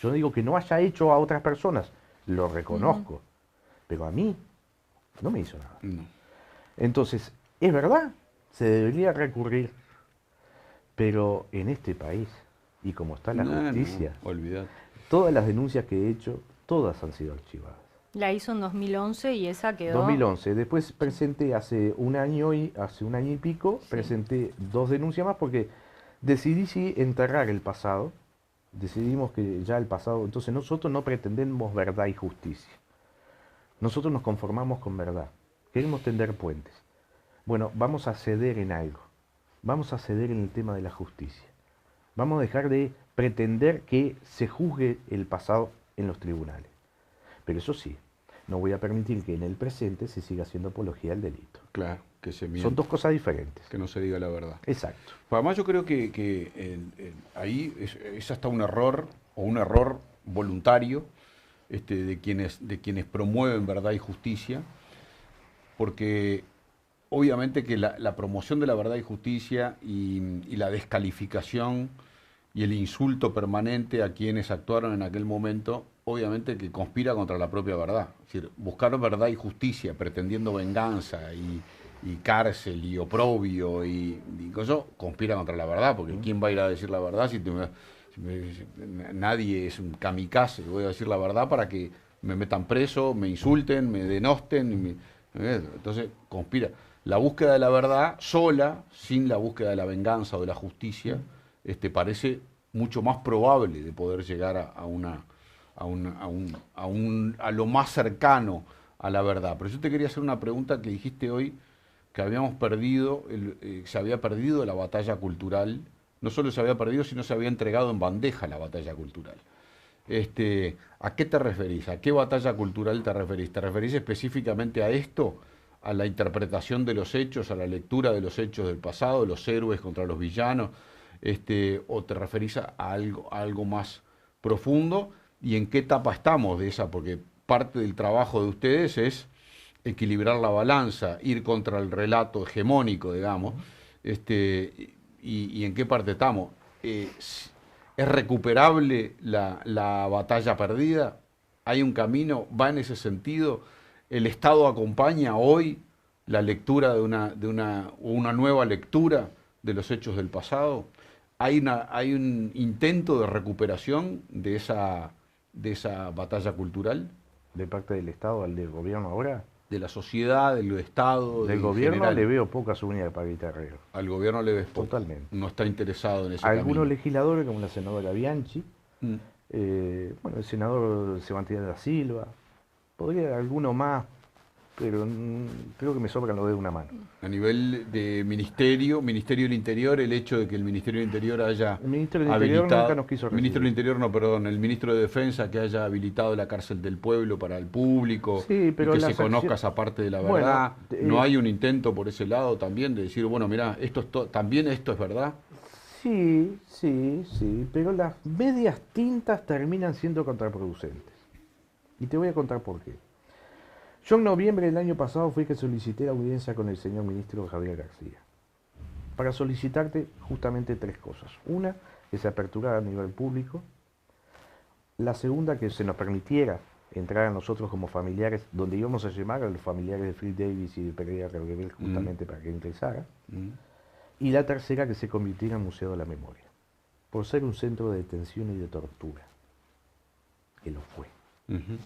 Yo no digo que no haya hecho a otras personas, lo reconozco. Pero a mí no me hizo nada. Entonces, es verdad, se debería recurrir. Pero en este país, y como está la justicia, todas las denuncias que he hecho, todas han sido archivadas. La hizo en 2011 y esa quedó... 2011. Después presenté hace un año y pico, presenté 2 denuncias más porque decidí enterrar el pasado. Decidimos que ya el pasado... Entonces nosotros no pretendemos verdad y justicia. Nosotros nos conformamos con verdad. Queremos tender puentes. Bueno, vamos a ceder en algo. Vamos a ceder en el tema de la justicia. Vamos a dejar de pretender que se juzgue el pasado en los tribunales. Pero eso sí, no voy a permitir que en el presente se siga haciendo apología al delito. Claro, que se mienta. Son 2 cosas diferentes. Que no se diga la verdad. Exacto. Además yo creo que ahí es hasta un error, o un error voluntario, de quienes promueven verdad y justicia, porque obviamente que la promoción de la verdad y justicia y la descalificación y el insulto permanente a quienes actuaron en aquel momento, obviamente que conspira contra la propia verdad. Es decir, buscar verdad y justicia, pretendiendo venganza y cárcel y oprobio y cosas, conspira contra la verdad, porque ¿quién va a ir a decir la verdad nadie es un kamikaze? Voy a decir la verdad para que me metan preso, me insulten, me denosten. Entonces, conspira. La búsqueda de la verdad sola, sin la búsqueda de la venganza o de la justicia, parece mucho más probable de poder llegar a lo más cercano a la verdad. Pero yo te quería hacer una pregunta que dijiste hoy, que habíamos perdido, se había perdido la batalla cultural. No solo se había perdido, sino se había entregado en bandeja la batalla cultural. ¿A qué te referís? ¿A qué batalla cultural te referís? ¿Te referís específicamente a esto? ¿A la interpretación de los hechos, a la lectura de los hechos del pasado, los héroes contra los villanos? ¿O te referís a algo más profundo? ¿Y en qué etapa estamos de esa? Porque parte del trabajo de ustedes es equilibrar la balanza, ir contra el relato hegemónico, digamos. ¿Y en qué parte estamos? ¿Es recuperable la batalla perdida? ¿Hay un camino? ¿Va en ese sentido? ¿El Estado acompaña hoy la lectura de una nueva lectura de los hechos del pasado? ¿Hay un intento de recuperación de esa batalla cultural? ¿De parte del Estado al del gobierno ahora? ¿De la sociedad, del Estado? Del gobierno general? Le veo pocas uñas para guitarrero. Al gobierno le ves poco. Totalmente. No está interesado en ese Algunos camino. legisladores, como la senadora Bianchi, Mm. bueno, el senador Sebastián da Silva, podría alguno más, pero creo que me sobran los dedos de una mano. A nivel de Ministerio del Interior, el hecho de que el Ministerio del Interior haya El Ministerio del Interior nunca nos quiso el Ministro del recibir. Interior, no, perdón, el Ministro de Defensa que haya habilitado la cárcel del pueblo para el público, Sí, pero y que las se conozca acciones- esa parte de la Bueno, verdad. ¿No hay un intento por ese lado también de decir, bueno, mirá, también esto es verdad? Sí, pero las medias tintas terminan siendo contraproducentes. Y te voy a contar por qué. Yo en noviembre del año pasado fui que solicité la audiencia con el señor ministro Javier García, para solicitarte justamente tres cosas. Una, que se aperturara a nivel público. La segunda, que se nos permitiera entrar a nosotros como familiares, donde íbamos a llamar a los familiares de Phil Davis y de Pereira Rebevel justamente para que ingresara. Y la tercera, que se convirtiera en Museo de la Memoria, por ser un centro de detención y de tortura, que lo fue. Ujú.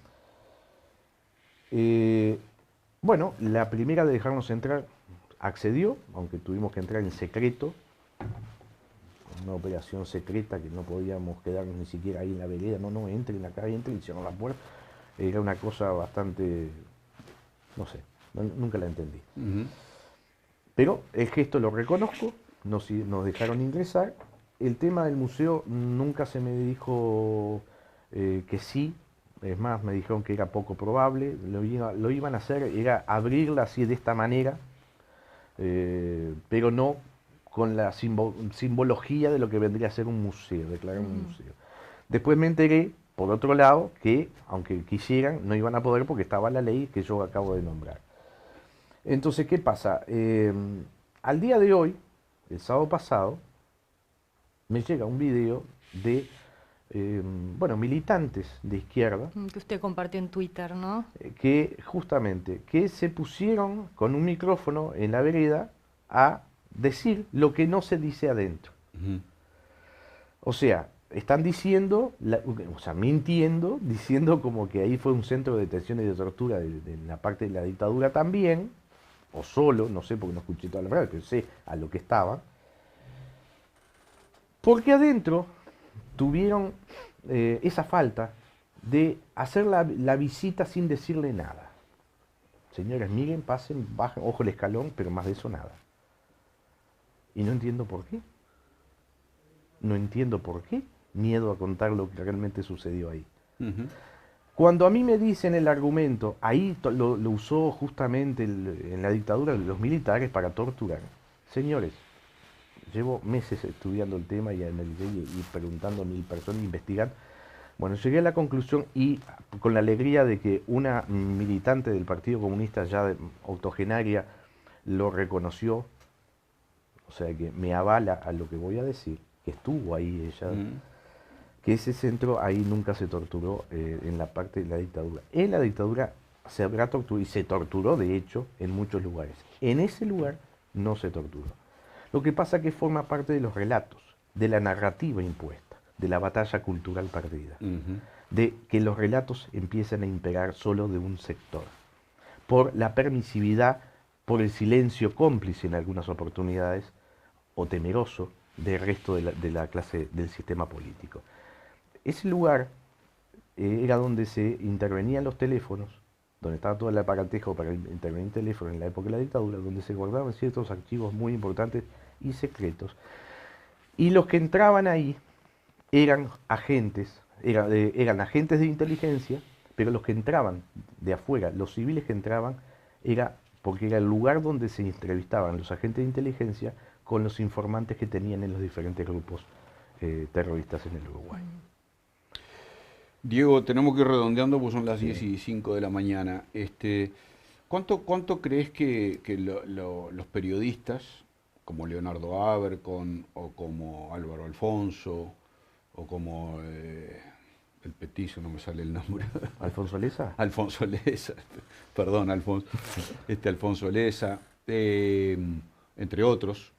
Bueno, la primera de dejarnos entrar accedió, aunque tuvimos que entrar en secreto, una operación secreta que no podíamos quedarnos ni siquiera ahí en la vereda, no, entren acá, entren, y cierran la puerta. Era una cosa bastante, no sé, nunca la entendí. Ujú. Pero el gesto lo reconozco, nos dejaron ingresar. El tema del museo nunca se me dijo que sí, es más, me dijeron que era poco probable, lo iban a hacer, era abrirla así de esta manera, pero no con la simbología de lo que vendría a ser un museo, declarar un museo. Después me enteré, por otro lado, que aunque quisieran, no iban a poder porque estaba la ley que yo acabo de nombrar. Entonces, ¿qué pasa? Al día de hoy, el sábado pasado, me llega un video de, militantes de izquierda, Que usted compartió en Twitter, ¿no? que justamente, que se pusieron con un micrófono en la vereda a decir lo que no se dice adentro. Ujú. O sea, están diciendo, mintiendo, diciendo como que ahí fue un centro de detención y de tortura de la parte de la dictadura también, o solo, no sé porque no escuché toda la verdad, pero sé a lo que estaba, porque adentro tuvieron esa falta de hacer la visita sin decirle nada. Señores, miren, pasen, bajen, ojo el escalón, pero más de eso nada. Y no entiendo por qué. No entiendo por qué. Miedo a contar lo que realmente sucedió ahí. Ujú. Cuando a mí me dicen el argumento, ahí lo usó justamente en la dictadura los militares para torturar. Señores, llevo meses estudiando el tema y analicé y preguntando a 1000 personas, investigando. Bueno, llegué a la conclusión y con la alegría de que una militante del Partido Comunista ya octogenaria lo reconoció, o sea que me avala a lo que voy a decir, que estuvo ahí ella. que ese centro ahí nunca se torturó en la parte de la dictadura. En la dictadura se habrá torturado, y se torturó de hecho en muchos lugares. En ese lugar no se torturó. Lo que pasa es que forma parte de los relatos, de la narrativa impuesta, de la batalla cultural perdida, de que los relatos empiezan a imperar solo de un sector, por la permisividad, por el silencio cómplice en algunas oportunidades, o temeroso del resto de la clase del sistema político. Ese lugar era donde se intervenían los teléfonos, donde estaba todo el aparatejo para intervenir teléfonos en la época de la dictadura, donde se guardaban ciertos archivos muy importantes y secretos. Y los que entraban ahí eran agentes, eran agentes de inteligencia, pero los que entraban de afuera, los civiles que entraban, era porque era el lugar donde se entrevistaban los agentes de inteligencia con los informantes que tenían en los diferentes grupos terroristas en el Uruguay. Diego, tenemos que ir redondeando, pues son las 10:05 de la mañana. ¿Cuánto crees que los periodistas, como Leonardo Abercon, o como Álvaro Alfonso, o como el petizo, no me sale el nombre? ¿Alfonso Leza? Alfonso Leza, perdón, Alfonso. Alfonso Leza, entre otros,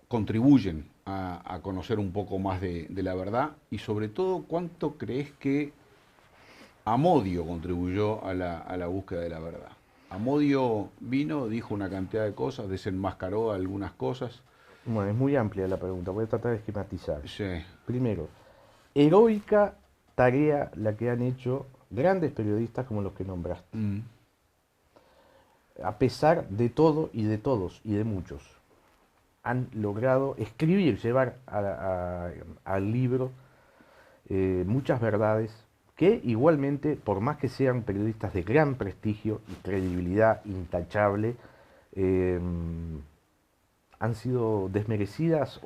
contribuyen a conocer un poco más de la verdad, y sobre todo, ¿cuánto crees que Amodio contribuyó a la búsqueda de la verdad? Amodio vino, dijo una cantidad de cosas, desenmascaró algunas cosas. Bueno, es muy amplia la pregunta, voy a tratar de esquematizar. Sí. Primero, heroica tarea la que han hecho grandes periodistas como los que nombraste. A pesar de todo y de todos y de muchos, han logrado escribir, llevar al libro muchas verdades que igualmente, por más que sean periodistas de gran prestigio y credibilidad intachable, han sido desmerecidas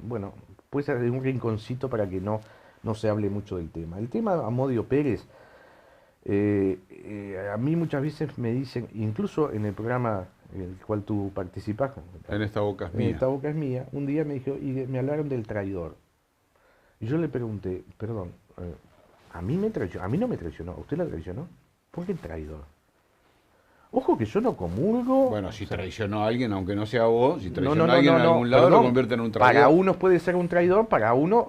bueno, puede ser de un rinconcito para que no se hable mucho del tema. El tema de Amodio Pérez, a mí muchas veces me dicen, incluso en el programa en el cual tú participas, En esta boca es mía. En esta boca es mía, un día me dijo, y me hablaron del traidor. Y yo le pregunté, perdón, a mí no me traicionó, ¿a usted la traicionó? ¿Por qué traidor? Ojo que yo no comulgo. Bueno, si traicionó a alguien, aunque no sea vos, si traicionó no, a alguien en algún lado, perdón, lo convierte en un traidor. Para unos puede ser un traidor, para uno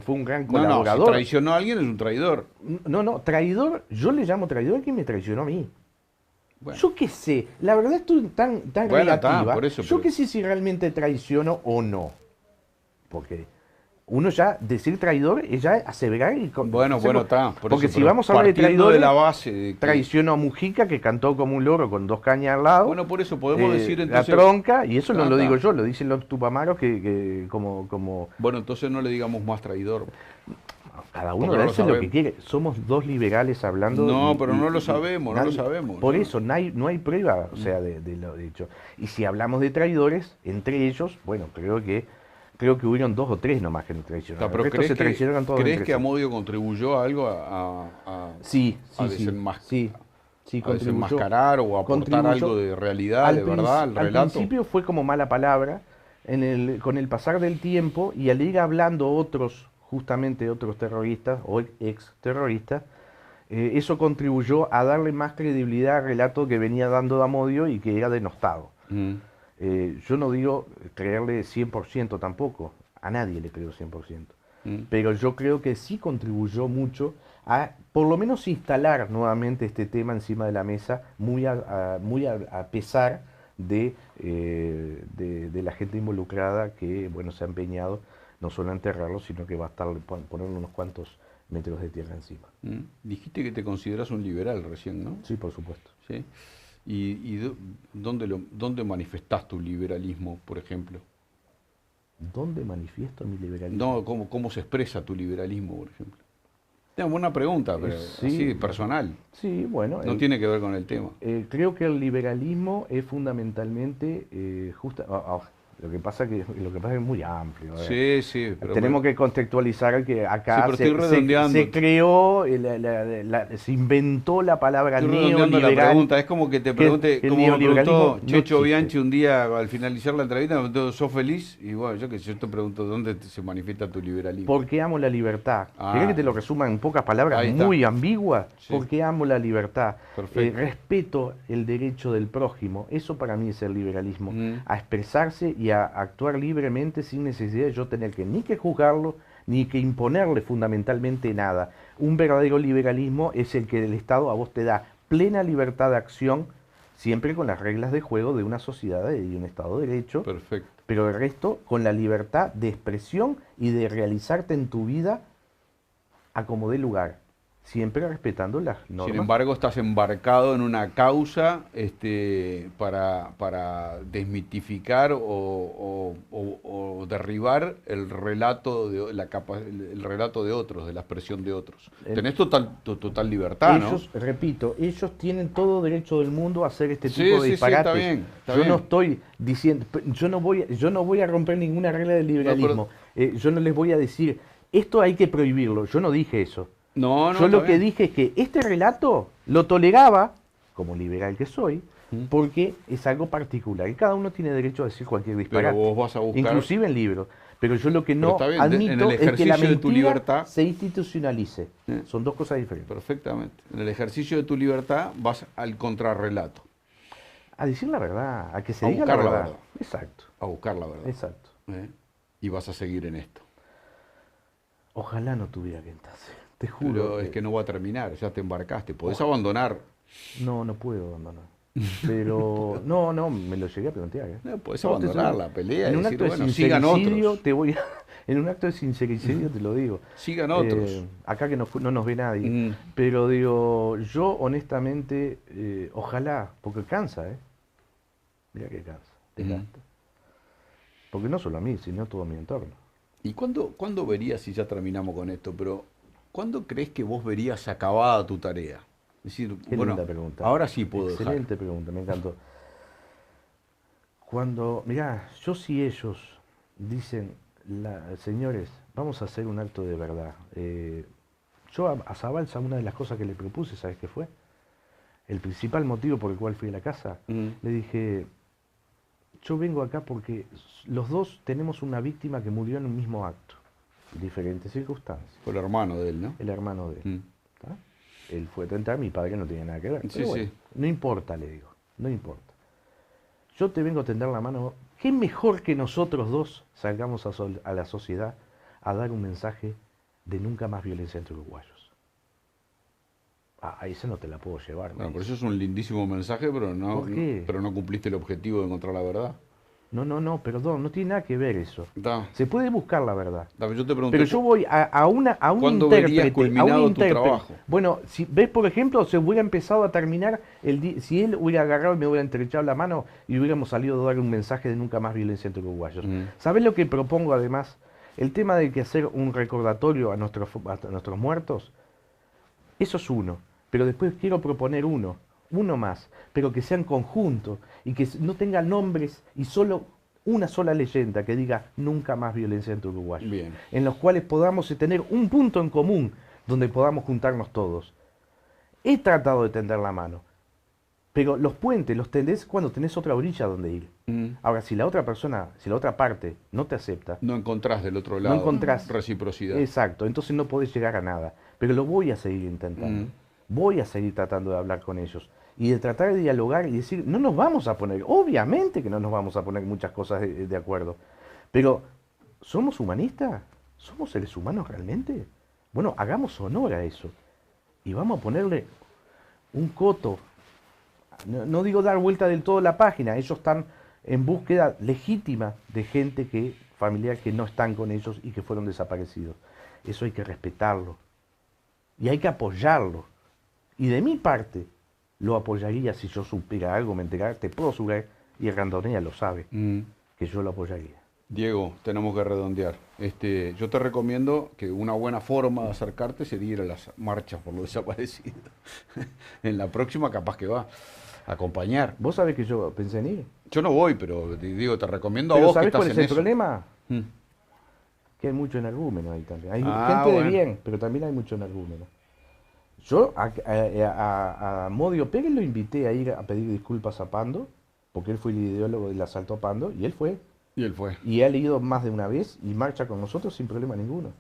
fue un gran colaborador. No, si traicionó a alguien es un traidor. No, traidor, yo le llamo traidor a quien me traicionó a mí. Bueno. Yo qué sé, la verdad es tan bueno, relativa. Por eso, yo qué sé si realmente traiciono o no. Porque uno ya, decir traidor es ya aseverar y... Bueno, está. Porque si vamos a hablar de traidores, de la base de que... traicionó a Mujica, que cantó como un loro con 2 cañas al lado. Bueno, por eso podemos decir entonces... La tronca, y eso no lo digo yo, lo dicen los tupamaros que como... Bueno, entonces no le digamos más traidor. Cada uno hace lo que quiere. Somos 2 liberales hablando... No, pero no lo sabemos, no lo sabemos. Por eso, no hay prueba, o sea, de lo dicho. Y si hablamos de traidores, entre ellos, bueno, creo que hubieron 2 o 3 nomás que nos traicionaron. Pero ¿crees que Amodio contribuyó a algo sí, a desenmascarar o a aportar algo de realidad, de verdad, al relato? Al principio fue como mala palabra, con el pasar del tiempo y al ir hablando otros terroristas o ex terroristas, eso contribuyó a darle más credibilidad al relato que venía dando Amodio y que era denostado. Yo no digo creerle 100% tampoco, a nadie le creo 100%, pero yo creo que sí contribuyó mucho a por lo menos instalar nuevamente este tema encima de la mesa, muy a pesar de la gente involucrada que, bueno, se ha empeñado no solo a enterrarlo, sino que va a estar ponerle unos cuantos metros de tierra encima. Dijiste que te consideras un liberal recién, ¿no? Sí, por supuesto. ¿Sí? ¿Y dónde manifestás tu liberalismo, por ejemplo? ¿Dónde manifiesto mi liberalismo? No, ¿cómo se expresa tu liberalismo, por ejemplo? Tengo una pregunta, pero así, personal. Sí, bueno. No tiene que ver con el tema. Creo que el liberalismo es fundamentalmente, Lo que pasa que es muy amplio. Sí, sí. Pero tenemos que contextualizar que acá sí, pero se creó, se inventó la palabra neoliberal. La pregunta. Es como que te pregunte, el como me preguntó neoliberalismo Checho no Bianchi un día al finalizar la entrevista, me preguntó, ¿sos feliz? Y bueno, yo te pregunto, ¿dónde se manifiesta tu liberalismo? Porque amo la libertad. Ah, ¿Querés que te lo resuma en pocas palabras muy ambiguas? Sí. Porque amo la libertad. Respeto el derecho del prójimo. Eso para mí es el liberalismo. A expresarse y a actuar libremente sin necesidad de yo tener ni que juzgarlo, ni que imponerle fundamentalmente nada. Un verdadero liberalismo es el que el Estado a vos te da plena libertad de acción, siempre con las reglas de juego de una sociedad y de un Estado de Derecho. Perfecto. Pero el resto con la libertad de expresión y de realizarte en tu vida a como dé lugar, siempre respetando las normas. Sin embargo, estás embarcado en una causa para desmitificar o derribar el relato el relato de otros, de la expresión de otros. Tenés total libertad, ellos, ¿no? Repito, ellos tienen todo derecho del mundo a hacer este tipo de disparates. Sí, está yo bien. No estoy diciendo, yo no voy a romper ninguna regla del liberalismo. Yo no les voy a decir, esto hay que prohibirlo. Yo no dije eso. Yo lo que dije es que este relato lo toleraba, como liberal que soy, porque es algo particular. Y cada uno tiene derecho a decir cualquier disparate. Pero vos vas a buscar... Inclusive en libros. Pero yo lo que no admito es que la mentira se institucionalice. Son dos cosas diferentes. Perfectamente. En el ejercicio de tu libertad vas al contrarrelato. A decir la verdad, a que se diga la verdad. Exacto. A buscar la verdad. Exacto. Y vas a seguir en esto. Ojalá no tuviera que entrarse. Te juro. Pero es que no va a terminar, ya te embarcaste. Podés abandonar. No, no puedo abandonar. Pero no, me lo llegué a plantear. No, podés abandonar la pelea. En un acto de sincericidio te voy a... En un acto de sincericidio te lo digo. Sigan otros. Acá que no nos ve nadie. Pero digo, yo honestamente, ojalá, porque cansa, Mira que cansa, desgasta. Porque no solo a mí, sino a todo mi entorno. ¿Y cuándo verías, si ya terminamos con esto, pero cuándo crees que vos verías acabada tu tarea? Es decir, Qué linda pregunta. Ahora sí puedo Excelente pregunta, me encantó. Mirá, si ellos dicen, señores, vamos a hacer un acto de verdad. Yo a Zabalza, una de las cosas que le propuse, ¿sabes qué fue? El principal motivo por el cual fui a la casa, le dije, yo vengo acá porque los dos tenemos una víctima que murió en un mismo acto, en diferentes circunstancias. Fue el hermano de él, ¿no? El hermano de él. Él fue a tentar, mi padre no tenía nada que ver. Pero bueno, no importa, le digo, no importa. Yo te vengo a tender la mano. ¿Qué mejor que nosotros dos salgamos a la sociedad a dar un mensaje de nunca más violencia entre uruguayos? Esa no te la puedo llevar. Bueno, por eso es un lindísimo mensaje, pero no cumpliste el objetivo de encontrar la verdad. No, perdón, no tiene nada que ver eso. Se puede buscar la verdad. Yo te pregunté, pero yo voy a un intérprete. Culminado tu trabajo? Bueno, si ves, por ejemplo, se hubiera empezado a terminar si él hubiera agarrado y me hubiera entrechado la mano y hubiéramos salido a dar un mensaje de nunca más violencia entre uruguayos. ¿Sabés lo que propongo además? El tema de que hacer un recordatorio a nuestros muertos, eso es uno. Pero después quiero proponer uno más, pero que sean conjuntos y que no tengan nombres y solo una sola leyenda que diga nunca más violencia entre uruguayos. Bien. En los cuales podamos tener un punto en común donde podamos juntarnos todos. He tratado de tender la mano, pero los puentes los tendés cuando tenés otra orilla donde ir. Ahora, si la otra parte no te acepta, no encontrás del otro lado reciprocidad. Exacto, entonces no podés llegar a nada. Pero lo voy a seguir intentando. Voy a seguir tratando de hablar con ellos y de tratar de dialogar y decir, no nos vamos a poner, obviamente que no nos vamos a poner muchas cosas de acuerdo, pero ¿somos humanistas? ¿Somos seres humanos realmente? Bueno, hagamos honor a eso y vamos a ponerle un coto. No digo dar vuelta del todo la página, ellos están en búsqueda legítima de gente familiar que no están con ellos y que fueron desaparecidos. Eso hay que respetarlo y hay que apoyarlo. Y de mi parte, lo apoyaría si yo supiera algo, me enterara, te puedo asegurar, y Randonea lo sabe, que yo lo apoyaría. Diego, tenemos que redondear. Yo te recomiendo que una buena forma de acercarte sería ir a las marchas por los desaparecidos. En la próxima capaz que va a acompañar. ¿Vos sabés que yo pensé en ir? Yo no voy, pero digo, te recomiendo a Pero vos que ¿sabés estás cuál es en el eso. problema? Mm. Que hay mucho energúmeno ahí también. Hay Ah, gente de bueno. bien, pero también hay mucho energúmeno. Yo a Modio Pérez lo invité a ir a pedir disculpas a Pando, porque él fue el ideólogo del asalto a Pando, y él fue. Y él fue. Y ha ido más de una vez y marcha con nosotros sin problema ninguno.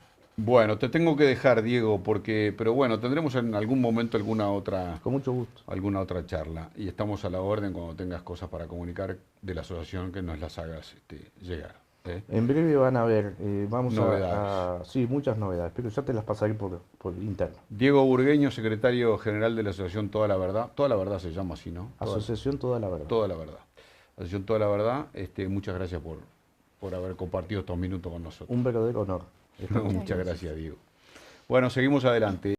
Bueno, te tengo que dejar, Diego, porque, pero bueno, tendremos en algún momento Con mucho gusto. alguna otra charla. Y estamos a la orden cuando tengas cosas para comunicar de la asociación que nos las hagas llegar. ¿Eh? En breve van a ver, vamos Novedades. sí, muchas novedades, pero ya te las pasaré por interno. Diego Burgueño, secretario general de la Asociación Toda la Verdad. Toda la Verdad se llama así, ¿no? Asociación Toda la Verdad. Toda la Verdad. Asociación Toda la Verdad, muchas gracias por haber compartido estos minutos con nosotros. Un verdadero honor. Muchas gracias, Diego. Bueno, seguimos adelante.